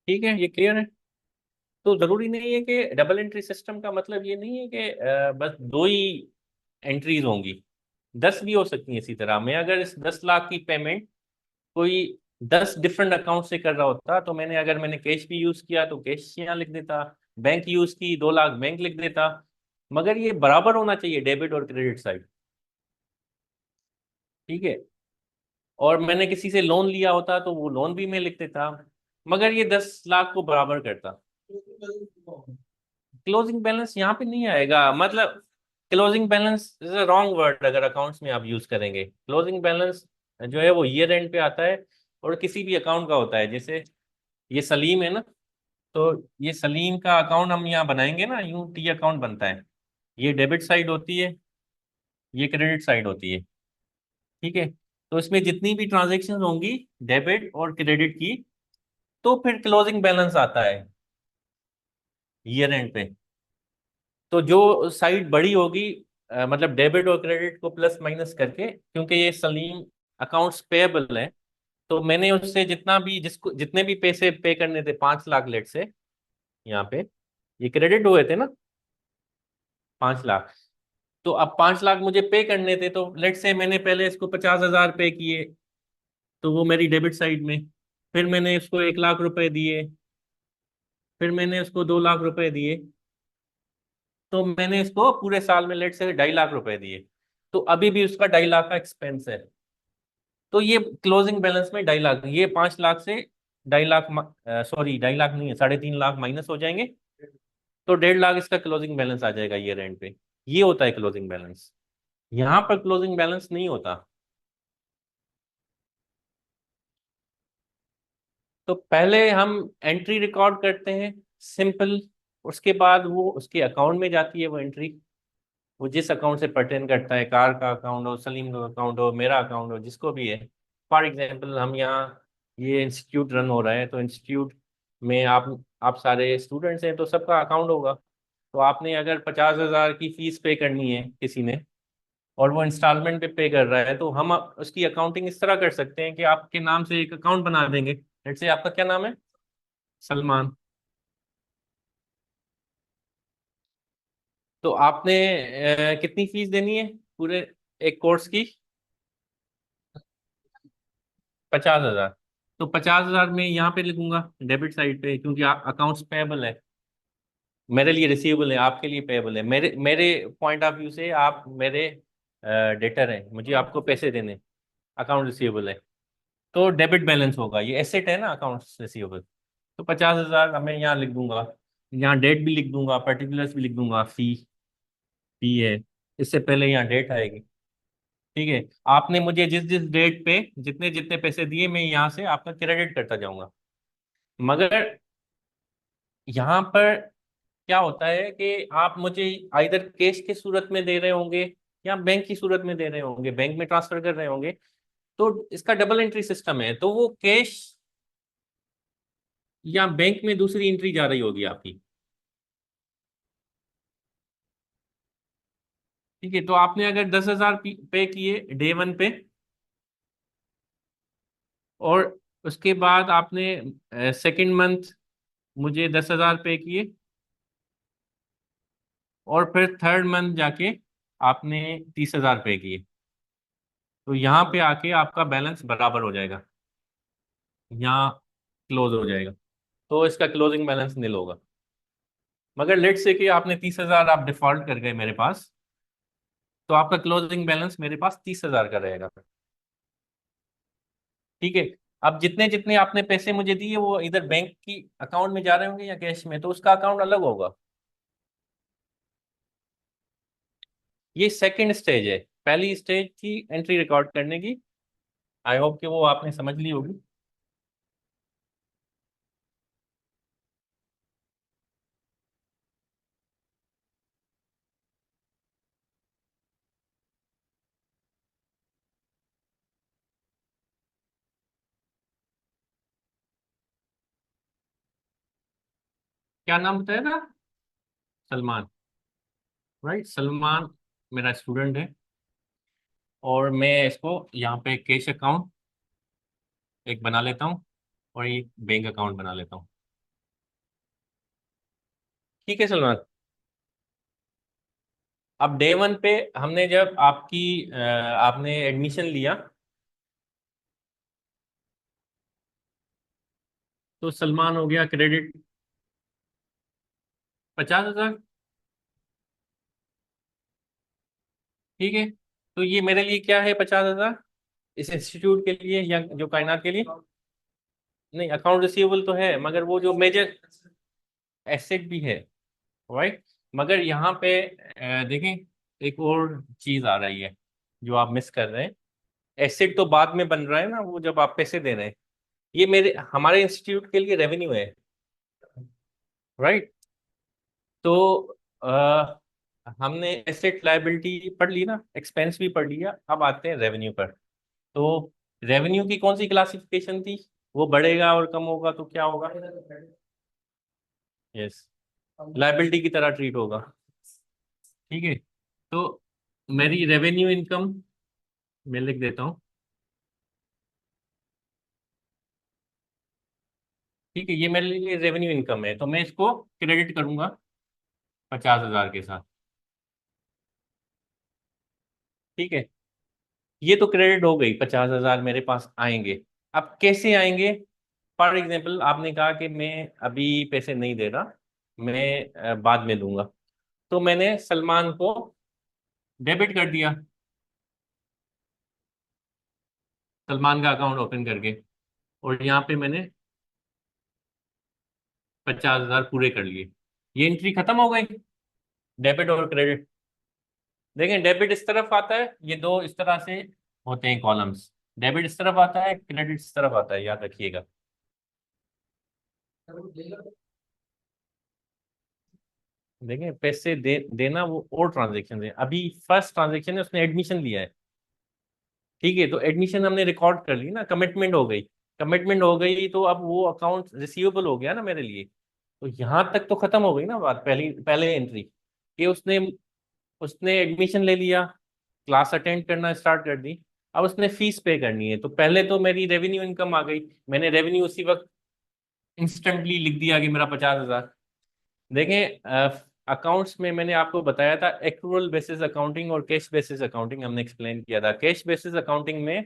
ठीक है, ये क्लियर है। तो जरूरी नहीं है कि डबल एंट्री सिस्टम का मतलब ये नहीं है कि बस दो ही एंट्रीज होंगी, 10 भी हो सकती है। इसी तरह मैं अगर इस 10 लाख की पेमेंट कोई 10 डिफरेंट अकाउंट से कर रहा होता, तो मैंने कैश भी यूज किया तो कैश यहाँ लिख देता, बैंक यूज की 2 लाख बैंक लिख देता, मगर ये बराबर होना चाहिए डेबिट और क्रेडिट साइड। ठीक है, और मैंने किसी से लोन लिया होता तो वो लोन भी मैं लिख देता, मगर ये 10 लाख को बराबर करता। क्लोजिंग बैलेंस यहाँ पे नहीं आएगा, मतलब closing balance is a wrong word अगर अकाउंट्स में आप यूज करेंगे। क्लोजिंग बैलेंस जो है वो ईयर एंड पे आता है और किसी भी अकाउंट का होता है। जैसे ये सलीम है ना, तो ये सलीम का अकाउंट हम यहाँ बनाएंगे ना, यूं टी अकाउंट बनता है। ये डेबिट साइड होती है, ये क्रेडिट साइड होती है। ठीक है, तो इसमें जितनी भी ट्रांजेक्शन होंगी डेबिट और क्रेडिट की, तो फिर क्लोजिंग बैलेंस आता है ईयर एंड पे। तो जो साइड बड़ी होगी, मतलब डेबिट और क्रेडिट को प्लस माइनस करके, क्योंकि ये सलीम अकाउंट्स पेएबल है, तो मैंने उससे जितना भी जिसको जितने भी पैसे पे करने थे 5 लाख लेट से, यहाँ पे ये क्रेडिट हुए थे ना 5 लाख, तो अब 5 लाख मुझे पे करने थे, तो लेट से मैंने पहले इसको 50,000 पे किए, तो वो मेरी डेबिट साइड में। फिर मैंने इसको 1 लाख रुपए दिए, फिर मैंने उसको 2 लाख रुपए दिए, तो मैंने इसको पूरे साल में लेट से 2.5 लाख रुपए दिए, तो अभी भी उसका 2.5 लाख का एक्सपेंस है। तो ये क्लोजिंग बैलेंस में 2.5 लाख, ये 5 लाख से 2.5 लाख, सॉरी 2.5 लाख नहीं है, 3.5 लाख माइनस हो जाएंगे, तो 1.5 लाख इसका क्लोजिंग बैलेंस आ जाएगा ईयर एंड पे। ये होता है क्लोजिंग बैलेंस। यहाँ पर क्लोजिंग बैलेंस नहीं होता। तो पहले हम एंट्री रिकॉर्ड करते हैं सिंपल, उसके बाद वो उसके अकाउंट में जाती है वो एंट्री, वो जिस अकाउंट से पर्टेन करता है, कार का अकाउंट हो, सलीम का अकाउंट हो, मेरा अकाउंट हो, जिसको भी है। फॉर एग्जांपल हम यहाँ, ये इंस्टीट्यूट रन हो रहा है, तो इंस्टीट्यूट में आप सारे स्टूडेंट्स हैं, तो सबका अकाउंट होगा। तो आपने अगर 50,000 की फीस पे करनी है किसी ने, और वो इंस्टॉलमेंट पे कर रहा है, तो हम उसकी अकाउंटिंग इस तरह कर सकते हैं कि आपके नाम से एक अकाउंट बना देंगे। लेट्स से आपका क्या नाम है? सलमान। तो आपने कितनी फीस देनी है पूरे एक कोर्स की? 50,000। तो 50,000 में यहाँ पे लिखूंगा डेबिट साइड पे, क्योंकि अकाउंट्स पेएबल है, मेरे लिए रिसीवेबल है, आपके लिए पेएबल है। मेरे मेरे पॉइंट ऑफ व्यू से आप मेरे डेटर हैं, मुझे आपको पैसे देने, अकाउंट रिसीवेबल है, तो डेबिट बैलेंस होगा। ये एसेट है ना अकाउंट्स रिसीवेबल। तो 50,000 मैं यहाँ लिख दूंगा, यहाँ डेट भी लिख दूंगा, पर्टिकुलर्स भी लिख दूंगा, फी फी है, इससे पहले यहाँ डेट आएगी। ठीक है, आपने मुझे जिस जिस डेट पे जितने जितने पैसे दिए, मैं यहाँ से आपका क्रेडिट करता जाऊंगा। मगर यहाँ पर क्या होता है कि आप मुझे आइदर कैश की सूरत में दे रहे होंगे या बैंक की सूरत में दे रहे होंगे, बैंक में ट्रांसफर कर रहे होंगे, तो इसका डबल एंट्री सिस्टम है, तो वो कैश या बैंक में दूसरी एंट्री जा रही होगी आपकी। ठीक है, तो आपने अगर 10,000 पे किए डे वन पे, और उसके बाद आपने सेकंड मंथ मुझे 10,000 पे किए, और फिर थर्ड मंथ जाके आपने 30,000 पे किए, तो यहाँ पे आके आपका बैलेंस बराबर हो जाएगा, यहाँ क्लोज हो जाएगा, तो इसका क्लोजिंग बैलेंस नील होगा। मगर लेट से कि आपने 30,000 आप डिफॉल्ट कर गए मेरे पास, तो आपका क्लोजिंग बैलेंस मेरे पास 30,000 का रहेगा। ठीक है, अब जितने जितने आपने पैसे मुझे दिए वो इधर बैंक की अकाउंट में जा रहे होंगे या कैश में, तो उसका अकाउंट अलग होगा। ये सेकंड स्टेज है। पहली स्टेज थी एंट्री रिकॉर्ड करने की, आई होप कि वो आपने समझ ली होगी। क्या नाम बताया था? सलमान। राइट, सलमान मेरा स्टूडेंट है, और मैं इसको यहाँ पे कैश अकाउंट एक बना लेता हूँ, और ये बैंक अकाउंट बना लेता हूँ। ठीक है सलमान, अब डे वन पे हमने जब आपने एडमिशन लिया, तो सलमान हो गया क्रेडिट 50,000। ठीक है, तो ये मेरे लिए क्या है 50,000, इस इंस्टीट्यूट के लिए या जो कायनात के लिए? नहीं, अकाउंट रिसीवेबल तो है, मगर वो जो मेजर एसेट भी है, राइट। मगर यहाँ पे देखें, एक और चीज आ रही है जो आप मिस कर रहे हैं। एसेट तो बाद में बन रहा है ना, वो जब आप पैसे दे रहे हैं। ये मेरे हमारे इंस्टीट्यूट के लिए रेवेन्यू है, राइट। तो हमने एसेट लायबिलिटी पढ़ ली ना, एक्सपेंस भी पढ़ लिया, अब आते हैं रेवेन्यू पर। तो रेवेन्यू की कौन सी क्लासिफिकेशन थी? वो बढ़ेगा और कम होगा तो क्या होगा? यस, लायबिलिटी की तरह ट्रीट होगा। ठीक है, तो मेरी रेवेन्यू इनकम मैं लिख देता हूँ। ठीक है, ये मेरे लिए रेवेन्यू इनकम है, तो मैं इसको क्रेडिट करूंगा 50,000 के साथ। ठीक है, ये तो क्रेडिट हो गई, 50,000 मेरे पास आएंगे। अब कैसे आएंगे? फॉर एग्जाम्पल आपने कहा कि मैं अभी पैसे नहीं दे रहा, मैं बाद में दूंगा। तो मैंने सलमान को डेबिट कर दिया, सलमान का अकाउंट ओपन करके, और यहाँ पे मैंने 50,000 पूरे कर लिए। ये एंट्री खत्म हो गई, डेबिट और क्रेडिट। देखें, डेबिट इस तरफ आता है, ये दो इस तरह से होते हैं कॉलम्स। डेबिट इस तरफ आता है, क्रेडिट इस तरफ आता है, याद रखिएगा। देखें, पैसे देना वो और ट्रांजेक्शन है, अभी फर्स्ट ट्रांजेक्शन है, उसने एडमिशन लिया है। ठीक है, तो एडमिशन हमने रिकॉर्ड कर ली ना, कमिटमेंट हो गई। कमिटमेंट हो गई तो अब वो अकाउंट रिसीवेबल हो गया ना मेरे लिए। तो यहाँ तक तो खत्म हो गई ना बात, पहली पहले एंट्री कि उसने उसने एडमिशन ले लिया, क्लास अटेंड करना स्टार्ट कर दी। अब उसने फीस पे करनी है, तो पहले तो मेरी रेवेन्यू इनकम आ गई। मैंने रेवेन्यू उसी वक्त इंस्टेंटली लिख दिया कि मेरा 50,000। देखें, अकाउंट्स में मैंने आपको बताया था एक्रूअल बेसिस अकाउंटिंग और कैश बेसिस अकाउंटिंग, हमने एक्सप्लेन किया था। कैश बेसिस अकाउंटिंग में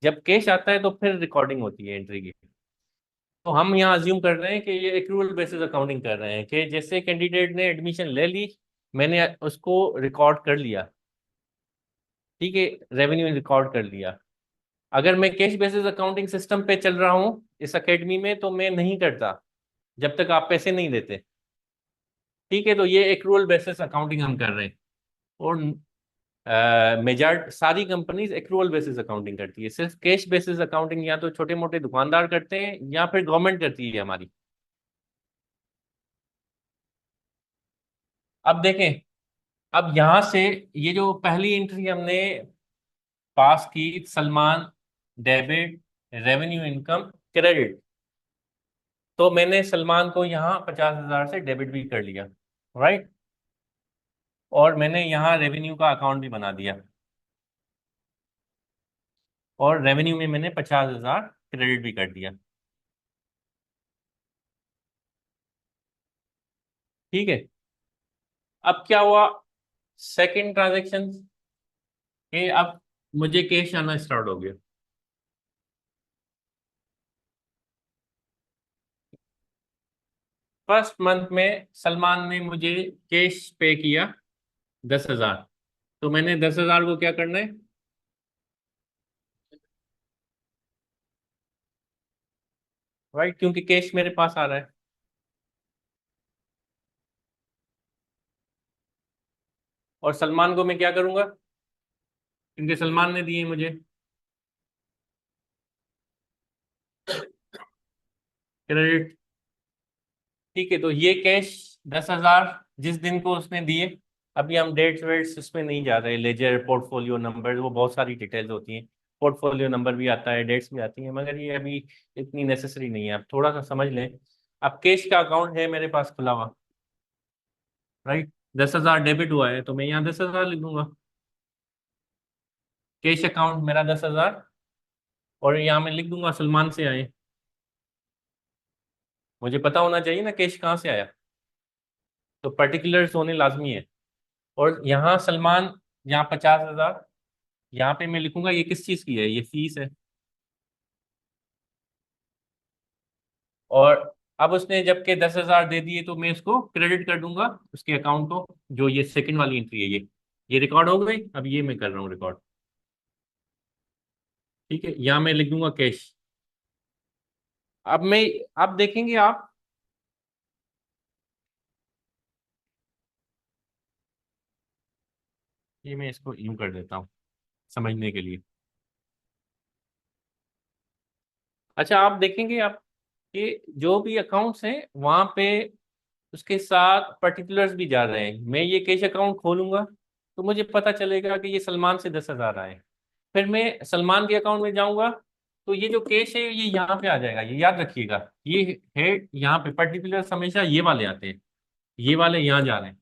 जब कैश आता है तो फिर रिकॉर्डिंग होती है एंट्री की। तो हम यहाँ अज्यूम कर रहे हैं कि ये एक्रूअल बेसिस अकाउंटिंग कर रहे हैं कि जैसे कैंडिडेट ने एडमिशन ले ली, मैंने उसको रिकॉर्ड कर लिया। ठीक है, रेवेन्यू रिकॉर्ड कर लिया। अगर मैं कैश बेसिस अकाउंटिंग सिस्टम पे चल रहा हूँ इस एकेडमी में, तो मैं नहीं करता जब तक आप पैसे नहीं देते। ठीक है, तो ये एक्रूअल बेसिस अकाउंटिंग हम कर रहे हैं। और मेजॉरिटी सारी कंपनीज एक्रूअल बेसिस अकाउंटिंग करती है। सिर्फ कैश बेसिस अकाउंटिंग या तो छोटे मोटे दुकानदार करते हैं या फिर गवर्नमेंट करती है हमारी। अब देखें, अब यहां से ये जो पहली एंट्री हमने पास की, Salman debit, revenue income credit, तो मैंने सलमान को यहाँ 50,000 से डेबिट भी कर लिया, राइट। और मैंने यहाँ रेवेन्यू का अकाउंट भी बना दिया, और रेवेन्यू में मैंने 50,000 क्रेडिट भी कर दिया। ठीक है, अब क्या हुआ सेकंड ट्रांजेक्शन के? अब मुझे कैश आना स्टार्ट हो गया। फर्स्ट मंथ में सलमान ने मुझे कैश पे किया 10,000। तो मैंने 10,000 को क्या करना है? राइट, क्योंकि कैश मेरे पास आ रहा है। और सलमान को मैं क्या करूंगा? क्योंकि सलमान ने दिए मुझे क्रेडिट। ठीक है, तो ये कैश 10,000 जिस दिन को उसने दिए, अभी हम डेट्स वेट्स उसमें नहीं जा रहे, लेजर पोर्टफोलियो नंबर, वो बहुत सारी डिटेल्स होती हैं। पोर्टफोलियो नंबर भी आता है, डेट्स भी आती हैं, मगर ये अभी इतनी नेसेसरी नहीं है, आप थोड़ा सा समझ लें। अब कैश का अकाउंट है मेरे पास खुला हुआ, राइट। 10,000 डेबिट हुआ है, तो मैं यहाँ 10,000 लिख दूंगा। कैश अकाउंट मेरा 10,000, और यहाँ मैं लिख दूंगा सलमान से आए। मुझे पता होना चाहिए ना कैश कहाँ से आया, तो पर्टिकुलर्स होने लाजमी है। और यहाँ सलमान, यहाँ 50,000, यहाँ पे मैं लिखूंगा ये किस चीज की है, ये फीस है। और अब उसने जबकि 10,000 दे दिए, तो मैं इसको क्रेडिट कर दूंगा उसके अकाउंट को। जो ये सेकंड वाली एंट्री है, ये रिकॉर्ड हो गई, अब ये मैं कर रहा हूँ रिकॉर्ड। ठीक है, यहाँ मैं लिख दूंगा कैश। अब मैं, अब देखेंगे आप, ये मैं इसको यूं कर देता हूँ समझने के लिए। अच्छा, आप देखेंगे आप कि जो भी अकाउंट्स हैं वहां पे उसके साथ पर्टिकुलर्स भी जा रहे हैं। मैं ये कैश अकाउंट खोलूंगा तो मुझे पता चलेगा कि ये सलमान से 10,000 आए। फिर मैं सलमान के अकाउंट में जाऊंगा तो ये जो कैश है ये यहाँ पे आ जाएगा, ये याद रखिएगा। ये है यहाँ पे पर्टिकुलर्स हमेशा ये वाले आते हैं, ये वाले यहाँ जा रहे हैं।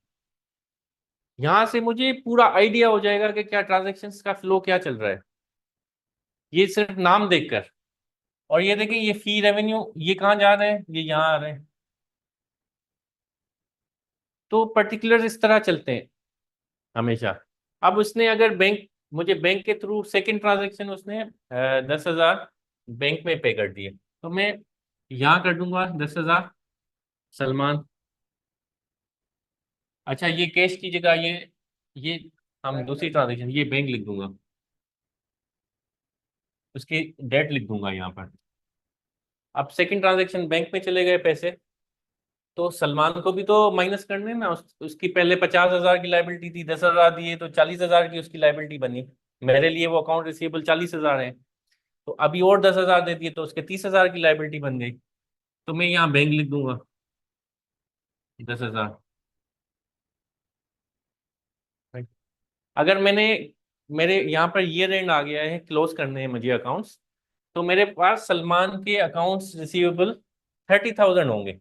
यहाँ से मुझे पूरा आइडिया हो जाएगा कि क्या ट्रांजेक्शन्स का फ्लो क्या चल रहा है, ये सिर्फ नाम देखकर। और ये देखिए ये फी रेवेन्यू ये कहाँ जा रहे हैं, ये यहाँ आ रहे हैं। तो पर्टिकुलर इस तरह चलते हैं हमेशा। अब उसने अगर बैंक, मुझे बैंक के थ्रू सेकंड ट्रांजेक्शन उसने 10,000 बैंक में पे कर दिए, तो मैं यहाँ कर दूंगा 10,000 सलमान। अच्छा, ये कैश की जगह ये हम दूसरी ट्रांजेक्शन ये बैंक लिख दूंगा, उसकी डेट लिख दूंगा यहाँ पर। अब सेकंड ट्रांजेक्शन बैंक में चले गए पैसे, तो सलमान को भी तो माइनस करने ना। उसकी पहले 50,000 की लाइबिलिटी थी, 10,000 दिए तो 40,000 की उसकी लाइबिलिटी बनी। मेरे लिए वो अकाउंट रिसीवेबल 40,000 है, तो अभी और 10,000 दे दिए तो उसके 30,000 की लाइबिलिटी बन गई। तो मैं यहाँ बैंक लिख दूंगा 10,000। अगर मैंने, मेरे यहाँ पर ईयर एंड आ गया है, क्लोज करने हैं मुझे अकाउंट्स, तो मेरे पास सलमान के अकाउंट्स रिसीवेबल 30,000 होंगे।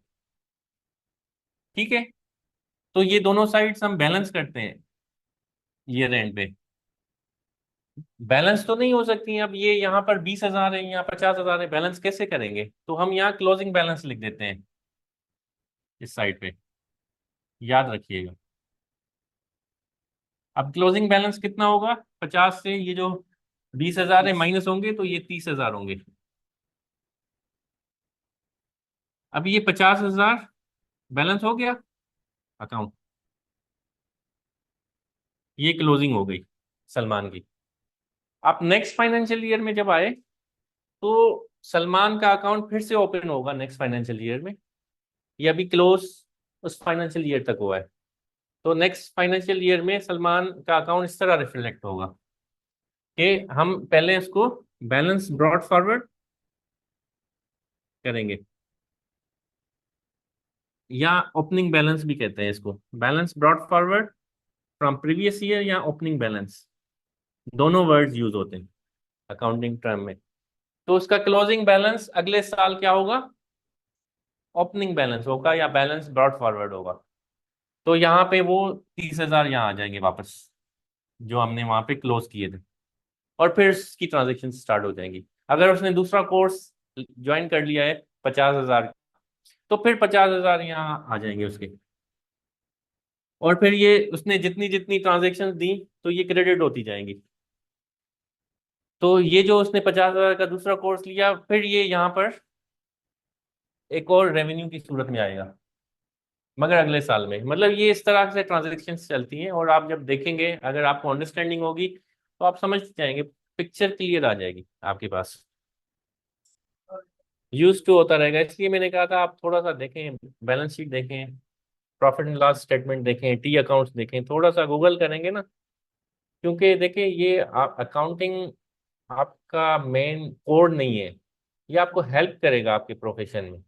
ठीक है, तो ये दोनों साइड्स हम बैलेंस करते हैं ईयर एंड पे। बैलेंस तो नहीं हो सकती हैं। अब ये यहाँ पर 20,000 है, यहाँ 50,000 है, बैलेंस कैसे करेंगे? तो हम यहाँ क्लोजिंग बैलेंस लिख देते हैं इस साइड पे, याद रखिएगा। अब क्लोजिंग बैलेंस कितना होगा? 50 से ये जो 20,000 है माइनस होंगे तो ये 30,000 होंगे। अब ये 50,000 बैलेंस हो गया अकाउंट, ये क्लोजिंग हो गई सलमान की। आप नेक्स्ट फाइनेंशियल ईयर में जब आए तो सलमान का अकाउंट फिर से ओपन होगा नेक्स्ट फाइनेंशियल ईयर में। ये अभी क्लोज उस फाइनेंशियल ईयर तक हुआ है, तो नेक्स्ट फाइनेंशियल ईयर में सलमान का अकाउंट इस तरह रिफ्लेक्ट होगा कि हम पहले इसको बैलेंस ब्रॉड फॉरवर्ड करेंगे, या ओपनिंग बैलेंस भी कहते हैं इसको। Balance brought forward from previous year या ओपनिंग बैलेंस, दोनों वर्ड्स यूज होते हैं अकाउंटिंग टर्म में। तो उसका क्लोजिंग बैलेंस अगले साल क्या होगा? ओपनिंग बैलेंस होगा या बैलेंस ब्रॉड फॉरवर्ड होगा। तो यहाँ पे वो 30,000 यहाँ आ जाएंगे वापस, जो हमने वहां पे क्लोज किए थे। और फिर उसकी ट्रांजेक्शन स्टार्ट हो जाएंगी। अगर उसने दूसरा कोर्स ज्वाइन कर लिया है 50,000, तो फिर 50,000 यहाँ आ जाएंगे उसके। और फिर ये उसने जितनी जितनी ट्रांजेक्शन दी तो ये क्रेडिट होती जाएंगी। तो ये जो उसने 50,000 का दूसरा कोर्स लिया, फिर ये यहाँ पर एक और रेवेन्यू की सूरत में आएगा, मगर अगले साल में। मतलब ये इस तरह से ट्रांजेक्शन चलती हैं। और आप जब देखेंगे, अगर आपको अंडरस्टैंडिंग होगी तो आप समझ जाएंगे, पिक्चर क्लियर आ जाएगी आपके पास। यूज टू होता रहेगा, इसलिए मैंने कहा था आप थोड़ा सा देखें, बैलेंस शीट देखें, प्रॉफिट एंड लॉस स्टेटमेंट देखें, टी अकाउंट्स देखें, थोड़ा सा गूगल करेंगे ना। क्योंकि देखिए ये अकाउंटिंग आपका मेन कोड नहीं है, ये आपको हेल्प करेगा आपके प्रोफेशन में।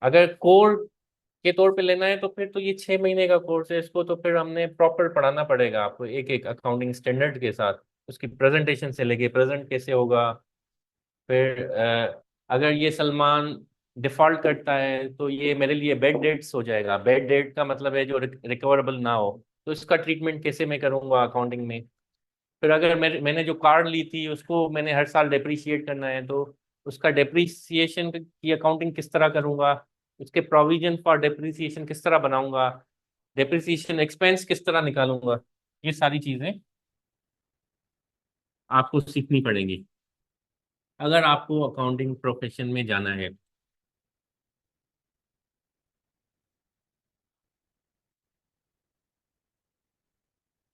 अगर कोर के तौर पे लेना है तो फिर तो ये 6 महीने का कोर्स है, इसको तो फिर हमने प्रॉपर पढ़ाना पड़ेगा आपको, एक एक अकाउंटिंग स्टैंडर्ड के साथ। उसकी प्रेजेंटेशन से लेके प्रेजेंट कैसे होगा। फिर अगर ये सलमान डिफॉल्ट करता है तो ये मेरे लिए बैड डेट्स हो जाएगा। बैड डेट का मतलब है जो रिकवरेबल ना हो, तो इसका ट्रीटमेंट कैसे मैं करूँगा अकाउंटिंग में। फिर अगर मैंने जो कार ली थी उसको मैंने हर साल डेप्रिशिएट करना है, तो उसका डेप्रिसिएशन की अकाउंटिंग किस तरह करूंगा, उसके प्रोविजन फॉर डेप्रिसिएशन किस तरह बनाऊंगा, डेप्रिसिएशन एक्सपेंस किस तरह निकालूंगा, ये सारी चीजें आपको सीखनी पड़ेंगी अगर आपको अकाउंटिंग प्रोफेशन में जाना है।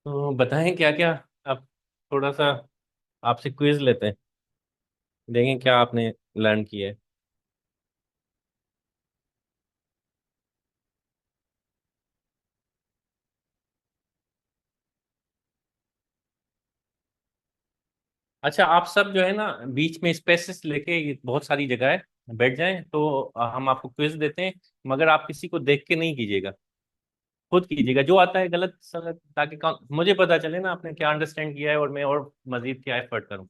तो बताएं क्या क्या। अब थोड़ा सा आपसे क्विज लेते हैं, देखें क्या आपने लर्न किया है। अच्छा, आप सब जो है ना बीच में स्पेसेस लेके, ये बहुत सारी जगह है, बैठ जाएं तो हम आपको क्विज देते हैं। मगर आप किसी को देख के नहीं कीजिएगा, खुद कीजिएगा, जो आता है गलत सलत, ताकि मुझे पता चले ना आपने क्या अंडरस्टैंड किया है और मैं और मजीद क्या एफर्ट करूं।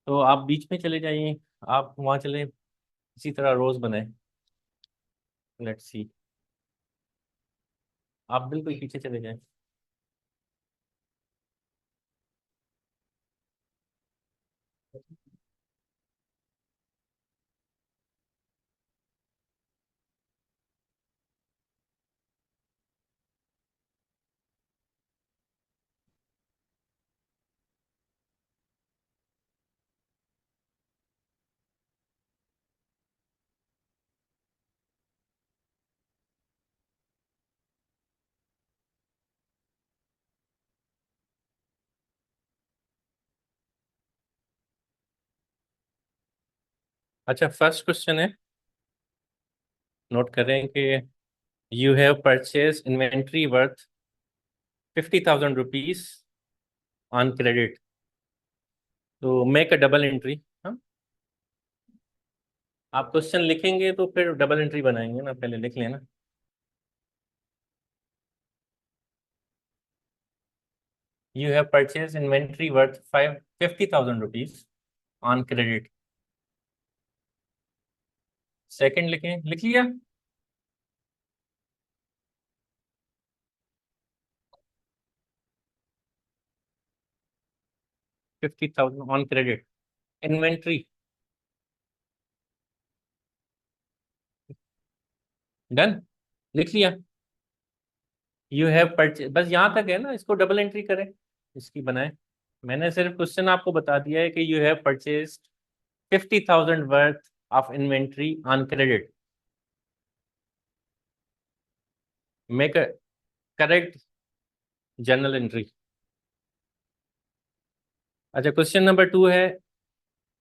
तो आप बीच में चले जाइए, आप वहां चले, इसी तरह रोज बनाए। लेट्स सी, आप बिल्कुल पीछे चले जाएं। अच्छा, फर्स्ट क्वेश्चन है, नोट करें कि you have purchase inventory worth 50,000 rupees on credit, तो मेक अ डबल एंट्री। हाँ, आप क्वेश्चन लिखेंगे तो फिर डबल एंट्री बनाएंगे ना, पहले लिख लेना। You have purchase inventory worth 50,000 rupees on credit. Second लिखें, लिख लिया। 50,000 ऑन क्रेडिट, इन्वेंट्री। डन, लिख लिया। यू हैव परचेज, बस यहाँ तक है ना, इसको डबल एंट्री करें, इसकी बनाए। मैंने सिर्फ क्वेश्चन आपको बता दिया है कि you have purchase 50,000 worth of inventory on credit, make a correct journal entry. अच्छा, क्वेश्चन नंबर 2 है,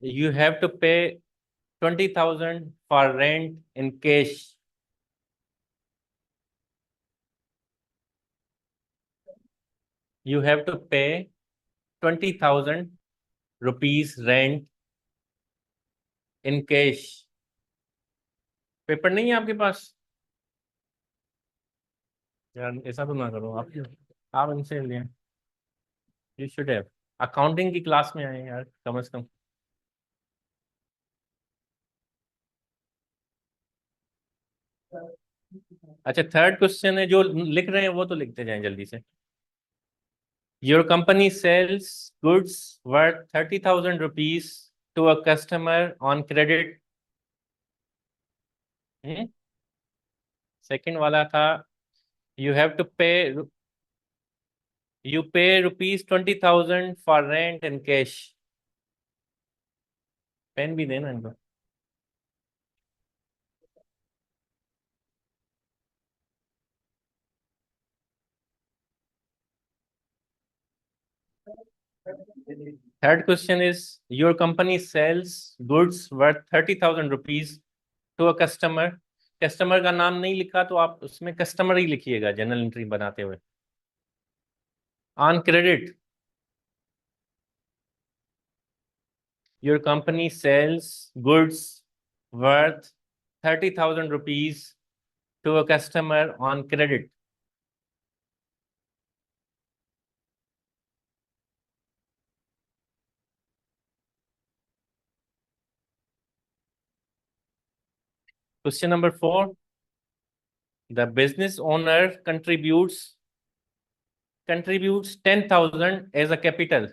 you have to pay 20,000 for rent in cash. You have to pay 20,000 rupees rent in cash. Paper नहीं है आपके पास? यार ऐसा तो ना करो आप इनसे लें। यू शुड हैव, अकाउंटिंग की क्लास में आए यार, कम से कम। अच्छा, थर्ड क्वेश्चन है, जो लिख रहे हैं वो तो लिखते जाएं जल्दी से। Your company sales goods worth 30,000 rupees to a customer on credit. Second वाला था, you have to pay, you pay rupees 20,000 for rent in cash. Pen भी देना इनको। Third question is, your company sales goods worth 30,000 rupees to a customer. Customer का नाम नहीं लिखा तो आप उसमें कस्टमर ही लिखिएगा जनरल एंट्री बनाते हुए। On credit, your company sales goods worth 30,000 rupees to a customer on credit. Question number 4, the business owner contributes 10,000 as a capital.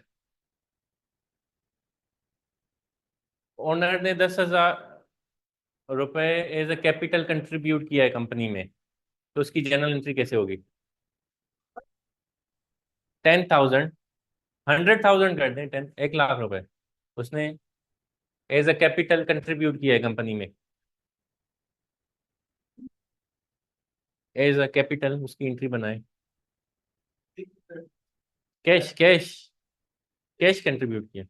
Owner ने 10,000 रुपए एज अ कैपिटल कंट्रीब्यूट किया है कंपनी में, तो उसकी जनरल एंट्री कैसे होगी? 10,000, 100,000 कर दें, 1 लाख रुपए उसने एज अ कैपिटल कंट्रीब्यूट किया है कंपनी में। एज अ कैपिटल उसकी एंट्री बनाए। कैश कैश कैश कंट्रीब्यूट किया,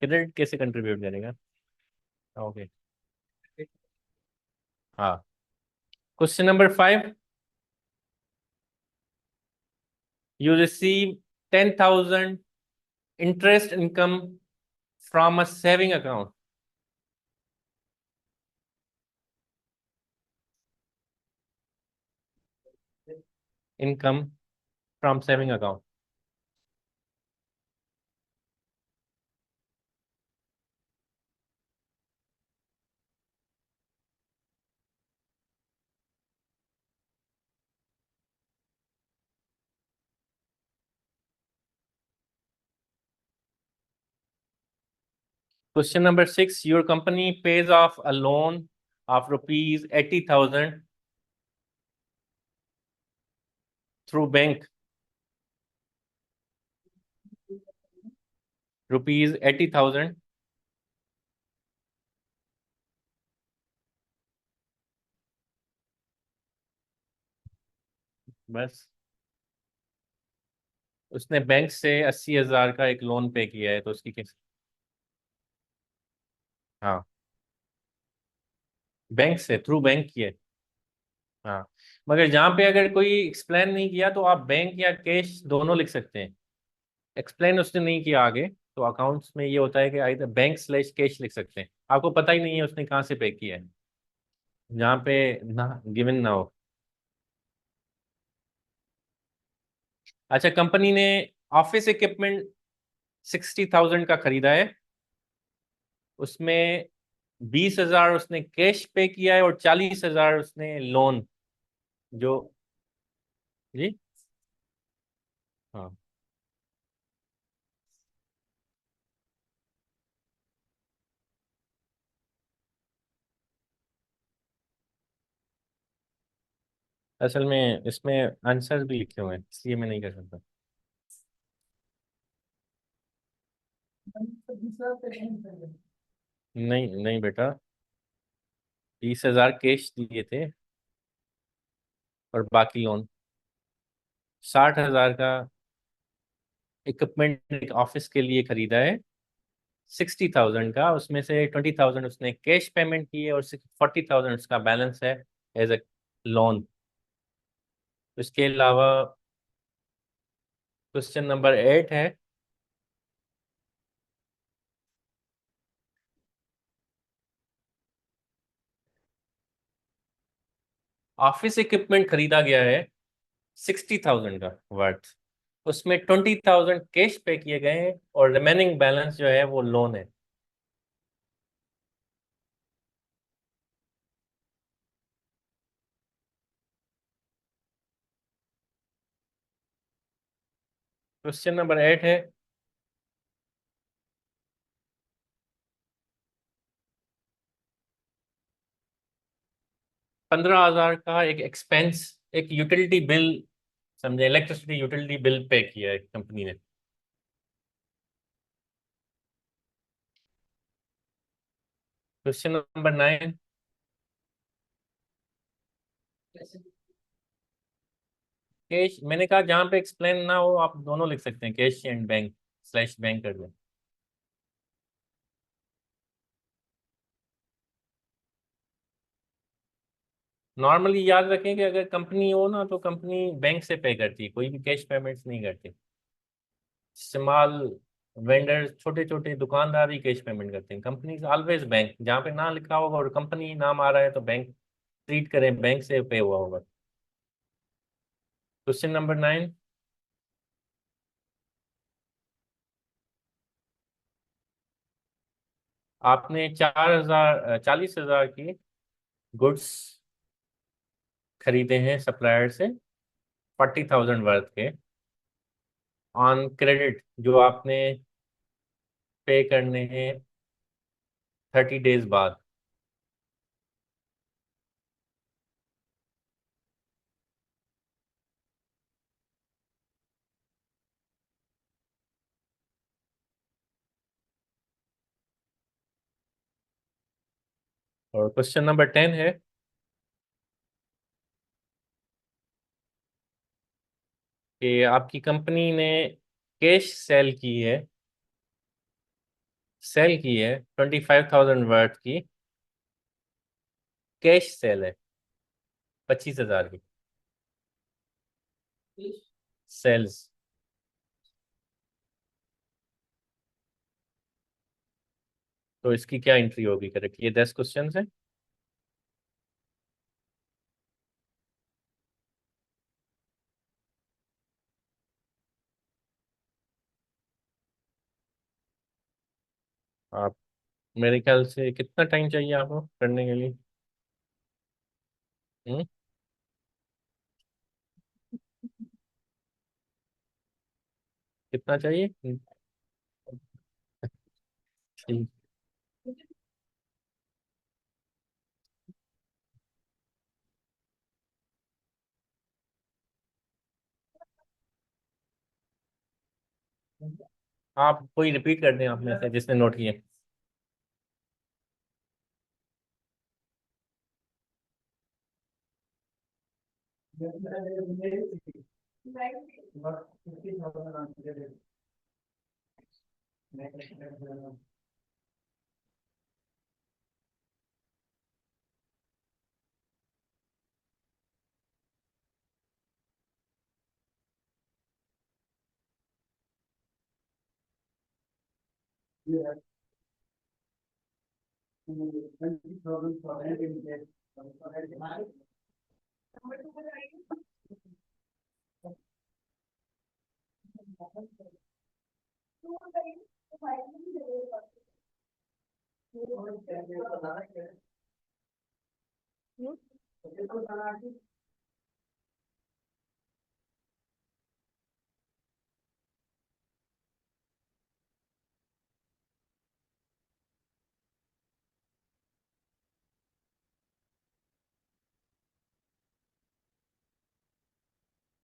क्रेडिट कैसे कंट्रीब्यूट करेगा? ओके, हाँ। Question number 5, you receive 10,000 interest income from a saving account. Income from saving account. Question number 6. Your company pays off a loan of rupees 80,000 through bank. Rupees 80,000. बस उसने बैंक से 80,000 का एक लोन पे किया है तो उसकी किस। हाँ, बैंक से, थ्रू बैंक किए। हाँ, मगर जहाँ पे अगर कोई एक्सप्लेन नहीं किया तो आप बैंक या कैश दोनों लिख सकते हैं। एक्सप्लेन उसने नहीं किया आगे, तो अकाउंट्स में ये होता है कि आइदर बैंक स्लैश कैश लिख सकते हैं। आपको पता ही नहीं है उसने कहाँ से पे किया है, जहाँ पे ना गिवन ना हो। अच्छा, कंपनी ने ऑफिस इक्विपमेंट 60,000 का खरीदा है। उसमें 20,000 उसने कैश पे किया है और 40,000 उसने लोन जो। जी। हाँ, असल में इसमें आंसर भी लिखे हुए हैं इसलिए मैं नहीं कर सकता। तो दूसरा पे नहीं करेंगे। नहीं नहीं बेटा, 20,000 कैश दिए थे और बाकी लोन। 60,000 का इक्विपमेंट एक ऑफिस के लिए खरीदा है। 60,000 का, उसमें से 20,000 उसने कैश पेमेंट की है और 40,000 उसका बैलेंस है एज ए लोन। इसके अलावा क्वेश्चन नंबर 8 है। ऑफिस इक्विपमेंट खरीदा गया है 60,000 का वर्थ। उसमें 20,000 कैश पे किए गए हैं और रिमेनिंग बैलेंस जो है वो लोन है। क्वेश्चन नंबर 8 है। $15,000 का एक एक्सपेंस, एक यूटिलिटी बिल, समझे इलेक्ट्रिसिटी यूटिलिटी बिल पे किया है कंपनी ने। Question number 9। कैसे। कैश, मैंने कहा जहां पे एक्सप्लेन ना हो आप दोनों लिख सकते हैं, cash and bank slash bank कर दें। नॉर्मली याद रखें कि अगर कंपनी हो ना तो कंपनी बैंक से पे करती है, कोई भी कैश पेमेंट्स नहीं करती। इस्तेमाल वेंडर, छोटे छोटे दुकानदार ही कैश पेमेंट करते हैं। कंपनी ऑलवेज बैंक, जहाँ पे ना लिखा होगा और कंपनी नाम आ रहा है तो बैंक ट्रीट करें, बैंक से पे हुआ होगा। Question number 9। आपने 4,000 40,000 की गुड्स खरीदे हैं सप्लायर से, 40,000 वर्थ के ऑन क्रेडिट, जो आपने पे करने हैं 30 डेज बाद। और क्वेश्चन नंबर 10 है कि आपकी कंपनी ने कैश सेल की है 25,000 वर्थ की, कैश सेल है 25,000 की सेल्स। तो इसकी क्या एंट्री होगी करेक्ट? ये 10 क्वेश्चन है। आप मेरे ख्याल से कितना टाइम चाहिए आपको करने के लिए? हम्म। कितना चाहिए? ठीक। आप कोई रिपीट कर दें आप में से जिसने नोट किए।